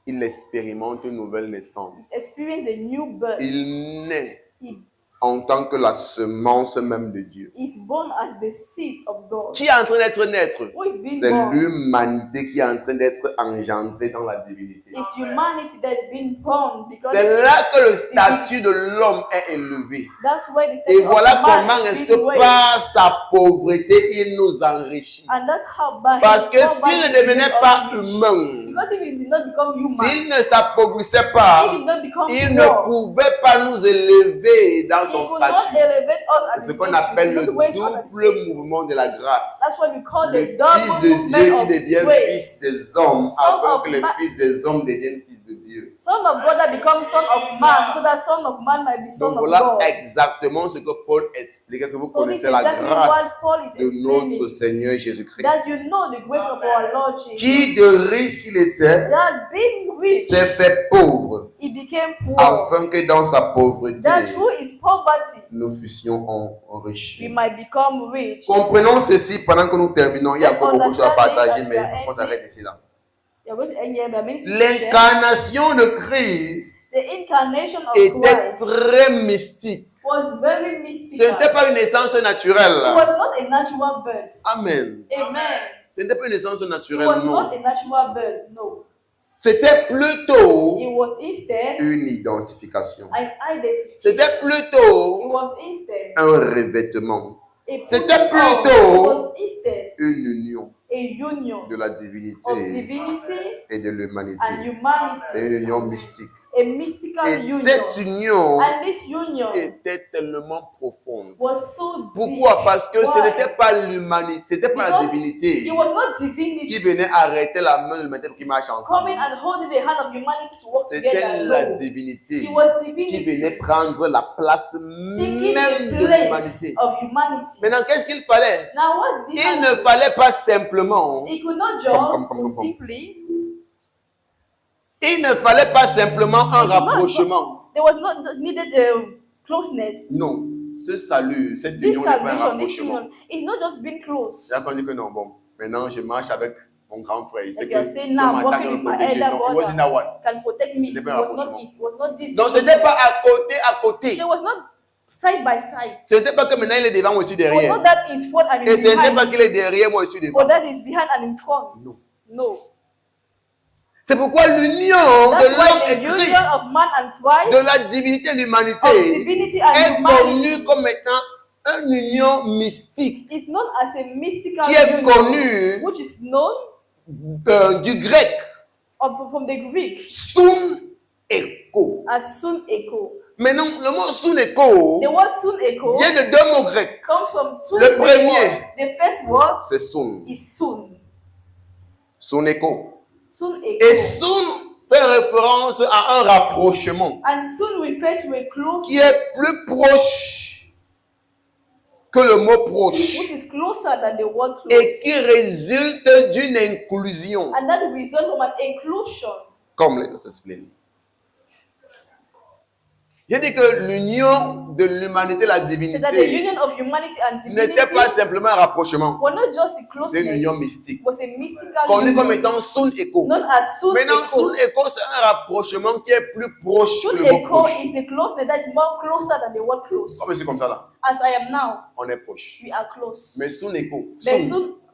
il expérimente une nouvelle naissance. he experienced a new birth. Il naît He en tant que la semence même de Dieu. is born as the seed of God. Qui est en train d'être naître? Who is being C'est born? l'humanité qui est en train d'être engendrée dans la divinité. It's humanity that is being born because C'est là que le statut de l'homme est élevé. that's why the Et status voilà of man comment is est-ce being que raised. par sa pauvreté, il nous enrichit. And that's how by Parce his que poverty s'il ne he devenait made pas us rich. humain, Because if he did not become human, s'il ne s'appauvrissait he pas, did not become il poor, ne pouvait pas nous élever dans he son could not statut. elevate us as C'est ce his qu'on nations. appelle He le could not raise us as his double nations. mouvement de la grâce. That's what we call Le the Fils double de Dieu movement qui of devient grace. fils des hommes, Son afin of que les man- fils des hommes deviennent fils de Dieu. Son of God that becomes son of man, so that son of man might be son Donc of voilà God. exactement ce que Paul expliquait, que vous So this is connaissez la exactly grâce what Paul is de notre explaining. Seigneur Jésus-Christ. That you know the grace of our Lord Jesus. Qui de riche qu'il était, That being rich, s'est fait pauvre, he became poor. afin que dans sa pauvreté, That through his poverty, nous fussions we enrichis. might become rich. Comprenons ceci pendant que nous terminons. Il y a Let's encore beaucoup de choses à understand this partager, as mais we are on s'arrête ici là. You're going to end here, but I mean to share. L'incarnation de Christ The incarnation of était Christ très mystique. was very Ce mystical. n'était pas une naissance It naturelle. was not a natural birth. Amen. Amen. Ce n'était pas une naissance It naturelle, was non. not a natural birth, no. C'était plutôt It was instead une identification. an identification. C'était It plutôt was instead un revêtement. a C'était putting on. plutôt It was instead une union. a union de la of divinité divinity et de and l'humanité. humanity, C'est une union mystique. a mystical Et union. cette union And this union était tellement profonde. was so deep. Pourquoi? Parce que ce Why? n'était pas l'humanité, ce n'était pas la Because divinité it was not qui divinity venait arrêter la main de l'humanité pour qu'ils marchent ensemble. coming and holding the hand of humanity to work C'était together. la No. divinité It was qui divinity venait prendre la place taking même the de place l'humanité. of humanity. Maintenant, qu'est-ce qu'il fallait? Now what did Il ne fallait pas simplement, It could not Come. just simply. il ne fallait pas simplement un It could not rapprochement. There was not needed closeness. Non, ce salut, cette This union n'est pas un salvation, this rapprochement. union, is not just being close. J'ai entendu que non, bon, maintenant je marche avec mon grand frère. Il sait Like que you're je saying now, I'm m'entends walking me with my protéger. elder Non, it was in brother. what? Can protect me. It C'était pas un was not rapprochement. it. It was not this. Donc, ce n'était pas à côté. So it was not side by side. Ce n'était pas que maintenant il est devant, moi je suis It was derrière. not that is front and Et in ce n'était pas behind. qu'il est derrière, moi je suis devant. Or that is behind and in front. Non. No. C'est pourquoi l'union That's de l'homme why et the Christ, union of man and Christ, de la divinité et de of l'humanité, divinity and est connue humanity, comme étant une union mystique is known as a mystical qui est union, connue which is known du grec from the Greek sun echo. as sun echo. Maintenant, le mot sun echo The word sun echo vient de deux mots grecs. comes from two Le Greek premier. words. The first word C'est sun. is sun. Sun echo. Sun Et echo. sun fait référence à un rapprochement And sun refers to a close, qui est plus proche que le mot proche which is closer than the word et close. qui résulte d'une inclusion. And that results from an inclusion. Comme let us explain. J'ai dit que l'union de l'humanité et la So that the divinité union of humanity and n'était divinity pas simplement un rapprochement, were not just a c'était closeness, une union mystique. was a mystical Connu comme union, étant sun echo. known as sun Maintenant, echo. sun echo, c'est un rapprochement qui est plus proche que Sun le mot echo proche. is a closeness that is more closer than the word close. Comme je suis comme ça là, As I am now, on est proche. we are close. Mais sun echo,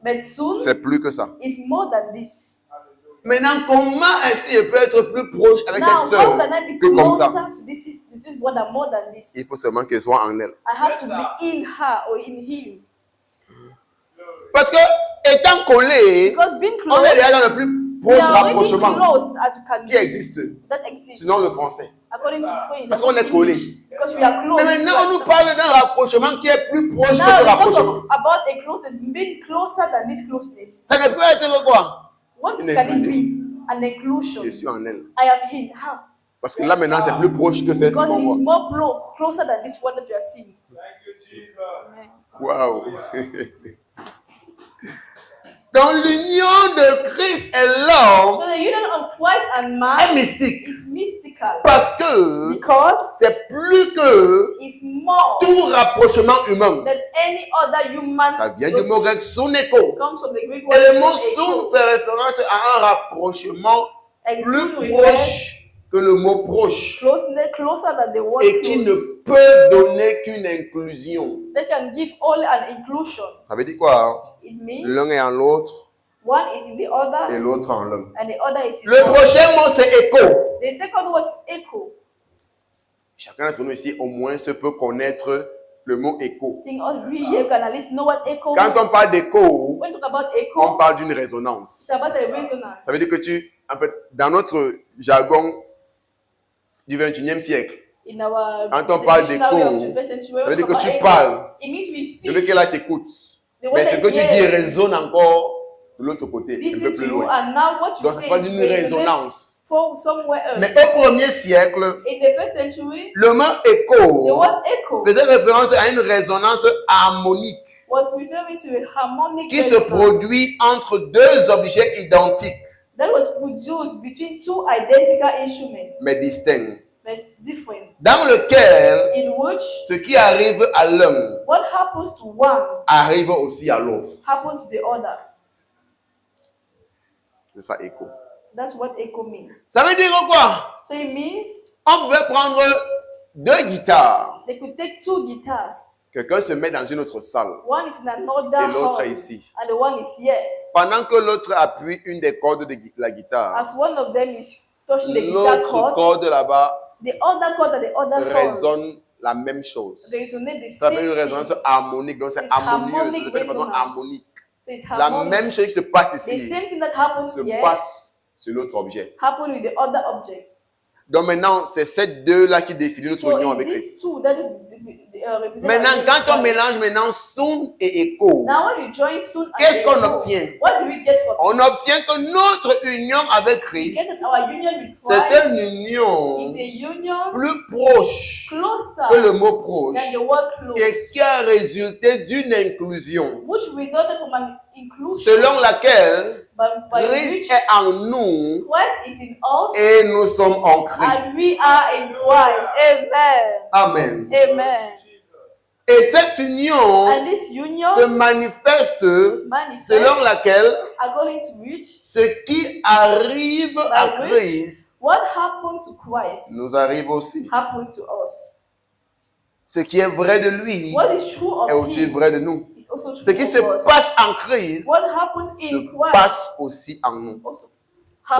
But sun c'est plus que ça. is more than this. Maintenant, comment est-ce que je peux être plus proche avec Now, cette how sœur can I be que comme closer ça? to this? This is more than this. Il faut seulement qu'elle soit en elle. I have to be in her or in him. Parce que, étant collé, Because being on close, est déjà dans le plus we proche are already rapprochement close as you can qui be. existe, That exists. sinon le français. According to French. Parce qu'on est English, collé. Because we are close. Mais maintenant, on nous parle d'un rapprochement qui est plus proche que Now ce we talk rapprochement. about a closeness, being closer than this closeness. Ça ne peut être quoi? What Une can it inclusion. be? An inclusion. Je suis en elle. I am in her. Parce que là, maintenant, c'est plus proche que celle-ci Because pour it's moi. more closer than this one that you are seeing. Thank you, Jesus. Amen. Waouh! Dans l'union de Christ et l'homme So the union of Christ and est man mystique. is mystical. Parce que Because c'est plus que it's more tout rapprochement humain. than any other human. Ça vient du mot grec suneko. Comes from the Greek Et word le mot sun sun echo. fait référence à un rapprochement And plus sun refers proche que le mot proche closer than the word et qui ne close. peut donner qu'une inclusion. They can give only an inclusion. Ça veut dire quoi? Hein? It means L'un est en l'autre one is in the et other l'autre en l'un. and the other is in Le the other. prochain mot c'est écho. The second word is echo. Chacun d'entre nous ici au moins se peut connaître le mot écho. Think all we here can at least know what echo Quand on means. parle d'écho, When we talk about on echo, parle d'une résonance. it's about a resonance. Ça veut dire que en fait, dans notre jargon du 21e siècle, In our Quand on parle dictionary d'écho, of the first century, ça veut we dire que talk tu about parles. echo. It means we celui speak. qui est là t'écoute. The one Mais ce that que is tu dis here résonne encore de l'autre côté, un listen peu to plus you, loin. and now what you Donc, say c'est pas is d'une resonate résonance. for somewhere else. Mais au premier siècle, In the first century, le mot the écho word echo faisait référence à une résonance harmonique was referring to a harmonic qui se resonance produit entre deux objets identiques that was produced between two identical instruments, mais distincts, but different, dans lequel in which ce qui arrive à l'un what happens to one arrive aussi à l'autre. happens to the other. C'est ça, écho. That's what echo means. Ça veut dire quoi? So it means On pouvait prendre deux guitares. they could take two guitars. Quelqu'un se met dans une autre salle One is in another et l'autre hall, est ici. and the one is here. Pendant que l'autre appuie une des cordes de la guitare, As one of them is touching the guitar l'autre chord, corde là-bas the other chord at the other hall résonne la même chose. resonate the Ça same fait une résonance thing. harmonique, donc c'est It's harmonieux, harmonic c'est fait de façon resonance. harmonique. So it's La harmonic. même chose qui se passe The ici same thing that happens se here passe sur l'autre objet. happen with the other object. Donc maintenant, c'est ces deux-là qui définissent notre So union it's avec these Christ. two that represent Maintenant, our union quand on with Christ. mélange maintenant son et écho, Now when you join soon and qu'est-ce qu'on echo, obtient? what do we get from On it? obtient que notre union avec We Christ, get that our union with c'est Christ une is union a union plus proche closer que le mot proche than the word close, et qui a résulté d'une inclusion which resulted from an inclusion selon laquelle by Christ which est en nous Christ is in us et nous sommes en Christ. and we are in Christ. Amen. Amen. Amen. Et cette union And this union se manifeste manifests selon laquelle according to which ce qui arrive à by Christ which what happened to Christ nous arrive aussi. happens to us. Ce qui est vrai de lui What is true of est aussi him vrai de nous. is also true Ce qui se of us. passe en Christ What happened in se Christ passe aussi en nous. also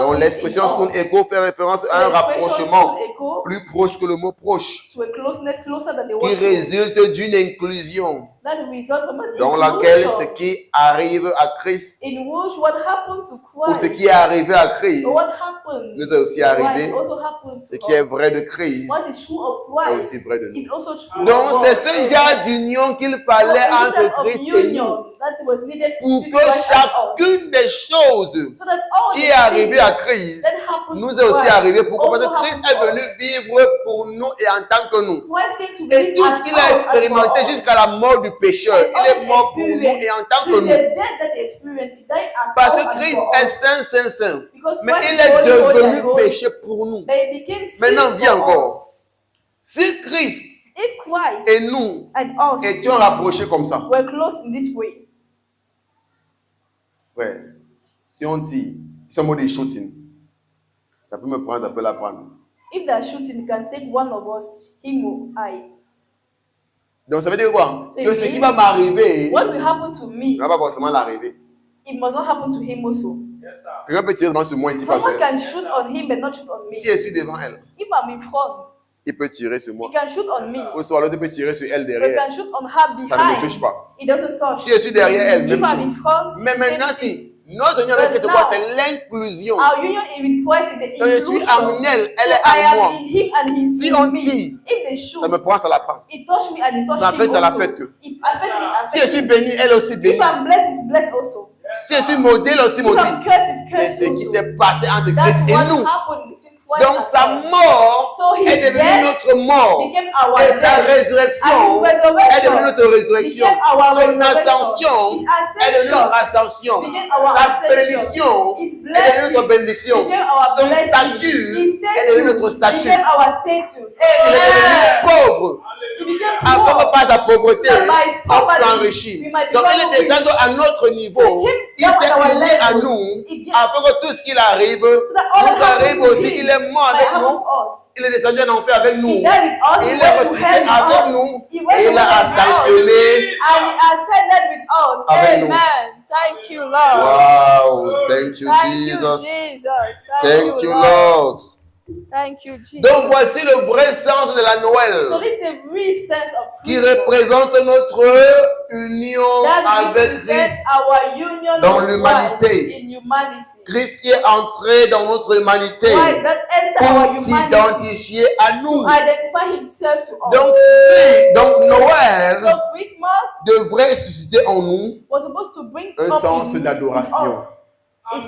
Donc happens l'expression in son us. écho fait référence à un The expression rapprochement should echo plus proche que le mot proche to a closeness closer than the qui word close. résulte d'une inclusion That result from an dans laquelle ce inclusion qui arrive à Christ in which what happened to ou ce Christ qui est arrivé à Christ or what happened nous est aussi to Christ arrivé. also happened to Ce qui est us. vrai de Christ What is true of est Christ aussi vrai de nous. is also true Donc of c'est us. ce genre d'union qu'il fallait So entre this type of Christ et nous union that was needed pour between que Christ and us. chacune des choses So that all qui the est arrivé à things Christ that happened nous to est aussi Christ arrivé. Pourquoi? Parce also que Christ happened est to venu us. vivre pour nous et en tant que nous. Christ came to Et live tout as ce qu'il us a and expérimenté for us. jusqu'à la mort du pécheur, And il all est the mort pour nous experience, et en tant to que the nous. death that he experienced, he died as Parce us que and Christ for est us. saint. Because Mais Christ il is est holy, holy, devenu and holy. péché pour nous. But he became sin Maintenant, viens for encore. us. Si Christ If Christ et nous and us étions rapprochés comme ça, were close in this way, frère, si on tire, si on mode de shooting, ça peut me prendre, ça peut la prendre. if they are shooting, can take one of us, him or I. Donc ça veut dire quoi? So Que it ce qui means va m'arriver What will happen to me, ne va pas forcément l'arriver. it must not happen to him also. Yes, sir. Quelqu'un peut tirer sur moi et dire pas sur Someone elle. can shoot on him but not shoot on me. Si je suis devant elle, If I'm in front, il peut tirer sur moi. he can shoot on me. Ou soit l'autre peut tirer sur elle He derrière. can shoot on her Ça ne me behind. touche pas. It doesn't touch. Si je suis derrière elle, If même I'm in chose. front, Mais the same maintenant, thing. si notre union avec But Christ, c'est quoi? now, C'est l'inclusion. Our union with Christ is the Donc je suis inclusion. en elle, elle So est I en am moi. in him and he is Si in on me. tire, If they shoot, ça me prend, ça la prend. it touch me and it touch Ça him fait, ça also. l'affecte. If affect me, Si je affect suis me. béni, elle aussi If bénie. I'm blessed, it's blessed also. Si je suis maudit, elle aussi If I'm maudit. cursed, it's C'est cursed ce qui also. s'est passé entre That's Christ et what nous. happened between Christ Donc and sa us. mort So his est devenue death notre mort. became our Et sa death. résurrection And his resurrection est devenue notre résurrection. became our Son resurrection. ascension His est devenue notre ascension. became our Sa ascension. bénédiction His est devenue notre bénédiction. became our Son blessing. statut His est devenu notre statue statut. became our status. Il est devenu Amen. pauvre He became afin que poor. par sa pauvreté, So by his on poverty, fut enrichi. we might Donc become il est descendu rich. à notre niveau. So he Il came down s'est at our unis à level. nous He gave- afin que tout ce qu'il arrive that all nous that happens arrive to aussi. him Il est mort might avec happen nous. to us. Il est descendu en enfer avec nous. He died with us. Et He il est went to ressuscité hell with avec us. nous. He went Et to il a heaven with us. ascensionné. And he ascended with us. Avec nous. Amen. Thank you, Lord. Wow, thank you, Thank you, Jesus. Jesus. Thank you, Lord. Thank you, Jesus. Donc voici le vrai sens de la So Noël this is the real sense of qui Christmas. représente notre union That avec represents Christ. our union dans with l'humanité. Christ in humanity. Christ qui est entré dans notre humanité Christ that entered our pour humanity s'identifier à nous. to identify himself to Donc, us. donc Noël So Christmas devrait susciter en nous was supposed to bring un up sens in d'adoration, us a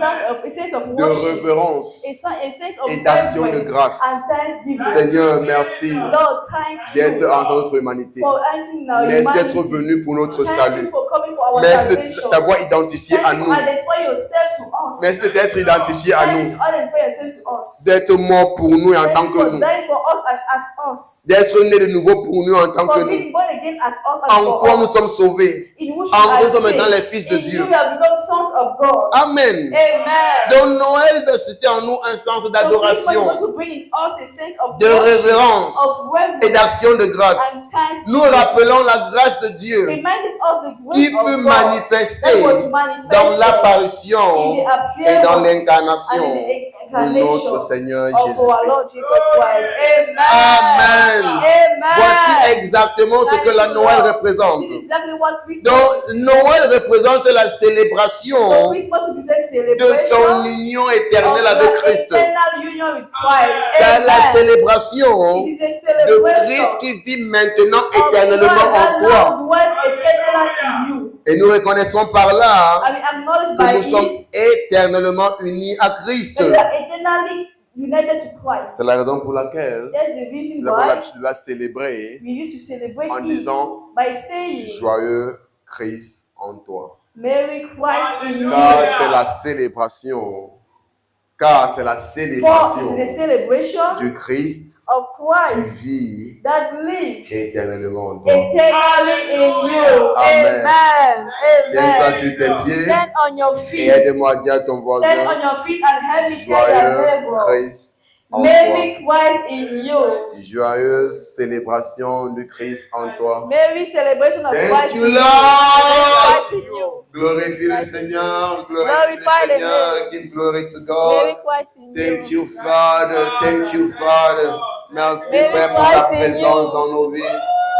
sense of de worship, révérence a sense of et d'action de reverence grâce. and thanksgiving. Seigneur, merci Lord, thank d'être you en notre humanité. for entering our Merci d'être humanity. venu pour notre Thank salut. you for coming for our Merci de salvation. t'avoir identifié Thank à you nous. for identifying yourself to us. Merci de t'être identifié à Thank you nous. to identify yourself to us. D'être mort pour nous et en Thank tant you que for nous. dying for us and as us. D'être né de nouveau pour nous en tant que For nous. being born again as us and En for quoi nous us. sommes sauvés. In which En we are nous sommes maintenant saved. les fils de In Dieu. you we have become sons of God. Amen. Amen. Donc Noël doit susciter en nous un sens So Christmas d'adoration, was to bring in us a sense of de worship, révérence of reverence et d'action de grâce. and thanksgiving. Nous rappelons la grâce de Dieu Reminding us the qui grace fut of God manifestée that was manifested dans l'apparition in the et appearance dans and l'incarnation in the notre Seigneur of our Lord Jésus-Christ. Jesus Christ. Amen. Amen. Voici exactement ce Thank que la you, Noël Lord. représente. This is exactly what Christmas Donc, Noël représente la So célébration Christmas represents de ton celebration union of éternelle avec your Christ. eternal union with Christ. C'est la Amen. célébration It is a de celebration Christ qui vit maintenant of éternellement Christ that en now toi. dwells eternally in you. Et nous reconnaissons par là And we acknowledge que by nous sommes it éternellement unis à Christ. that we are eternally united to Christ. C'est la raison pour laquelle That's the reason nous avons why l'habitude de la célébrer we used to celebrate en it disant by saying, joyeux Christ en toi. Merry Christ in you. Car c'est la célébration. Car c'est la For it célébration is the celebration du Christ of qui Christ vit that lives éternellement en toi. eternally in you. Amen. Amen. Tiens-toi Amen. sur tes pieds Stand on your et feet. aide-moi à dire à ton Stand on voisin, your feet and help me tell your joyeux neighbor. Christ en Merry toi. Christ in you. Joyeuse célébration du Christ en toi. Merry celebration of Thank Christ you, in you. Lord. Christ in you. Glorifie le Seigneur, glorifie Glorify le the Seigneur, name. give glory to Merry God. Christ in Thank you. you, Father. Thank you, Father. Merci, Merry Père, pour ta Christ in présence you. dans nos vies.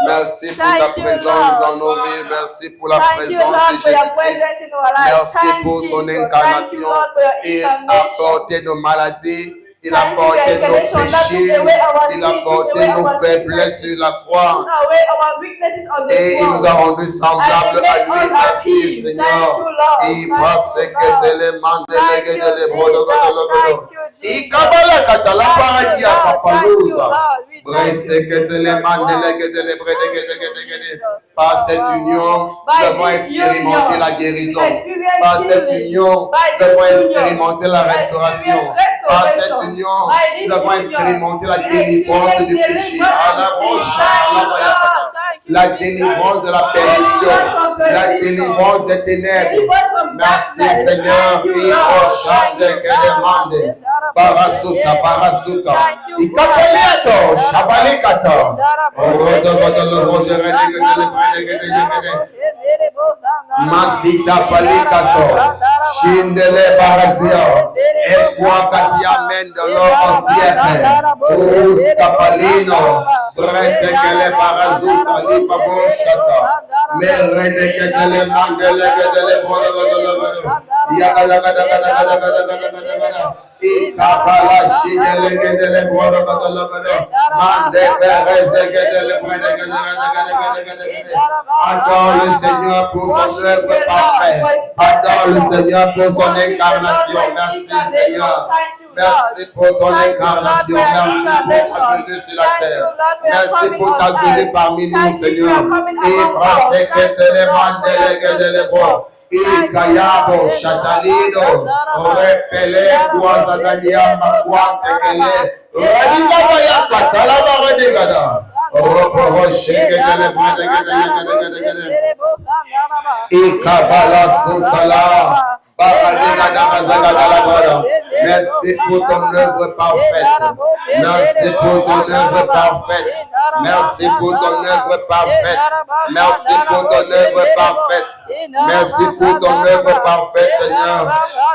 Merci pour ta Thank you, présence Lord. dans nos vies. Merci pour la Thank you, présence Lord, de for your Jésus-Christ. presence in our life. Merci Thank pour son Jesus. Thank you, incarnation. Lord, for your Il a incarnation. porté nos maladies. Il a Thank you, porté your nos incarnation that took péchés. away our Il a sin, took porté away nos our faiblesses sicknesses, sur la took croix. away our weaknesses on the Et il nous a cross. rendus semblables And he à made lui. us as Merci, him. Seigneur. Thank you, Lord. Il Thank passe you, que Lord. les mains Thank déléguées you, de les Jesus. Thank you, Jesus. Ikabala katala Thank you, paradia Lord. Thank you, papalusa. Lord. We thank Bresse you, que les Jesus. mains Wow. déléguées de les Par cette union, nous By avons this expérimenté union, la we guérison. experience Par cette healing. union, By nous avons this union, expérimenté la we restauration. experience Par cette restoration. union, By this nous avons union, expérimenté la we délivrance experience du péché. deliverance À la from sin. broche, Thank à la you, bayakata. Lord. Thank you, La Jesus. délivrance de la Deliverance perdition, from la perdition. délivrance des ténèbres. Deliverance from Merci darkness. Seigneur. Thank you, Et Lord. prochaine Thank you, que demande. Barasuta, barasuta. Thank you, Ikapeliato, shabalikata. Masita palikato. Shindele barazia. Ekwa katia mendolo osiete. Uskapalino. Retekele barazuta lipa boshata. Meredekele mandele gedele bodo. Yagadagadagadagadagadagadagadagada. Ikapala shidele gedele bodo. Mande pereze gedele bodo. Adore le Seigneur pour son œuvre parfaite. Adore le Seigneur pour son incarnation. Merci Seigneur. Merci pour ton incarnation. Merci pour ta venue sur la terre. Merci pour ta venue parmi nous, Seigneur. Et parce que te demande les bois. Ikayabo Shatalino Repele Guazagadia Makwakele Radikabaya Katalaba Redigada Ropo Roshegele Ikabala Sutala Merci pour ton œuvre parfaite. Merci pour ton œuvre parfaite. Merci pour ton œuvre parfaite. Merci pour ton œuvre parfaite. Merci pour ton œuvre parfaite, Seigneur.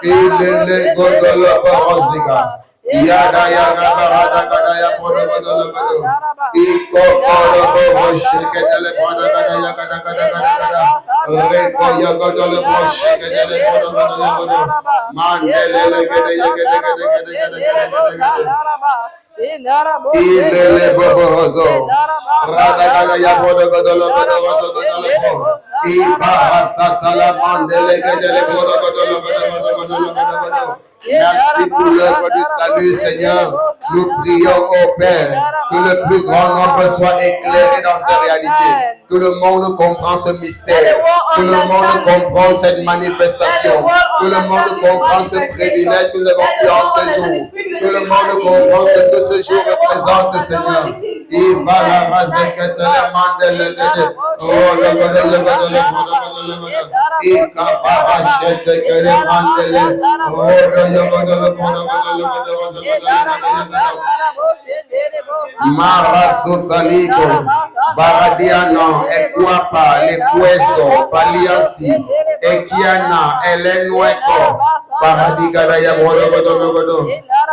Il est le godolo borosiga. Yada yada barada gada ya kodo godolo godo. Iko kodo borosheke dele kodo gada ya gada gada gada gada. Reko ya godolo borosheke dele kodo godo ya godo. Mandele le gede ya gede gede gede gede gede gede. Ilele bobozo. Rada gada ya kodo godolo godo godo godolo godo. Iba satala mandele gede le kodo godolo godo godo godolo godo godo. Merci pour l'œuvre du salut, Seigneur. Nous prions au Père que le plus grand nombre soit éclairé dans ces réalités. Que le monde comprend ce mystère. Que le monde comprend cette manifestation. Que le monde comprend ce privilège que nous avons eu en ce jour. Que le monde comprend ce que ce jour représente, Seigneur. Il va la raser que te le mande le gade. Oh, le gade, le gade, le gade, le gade. Il capara chete que le mande le. Oh, Marasutaliko, Baradiano, Equapa, Lequeso, Paliasi, Ekiana, Elenueco, Paradigada Yabodo,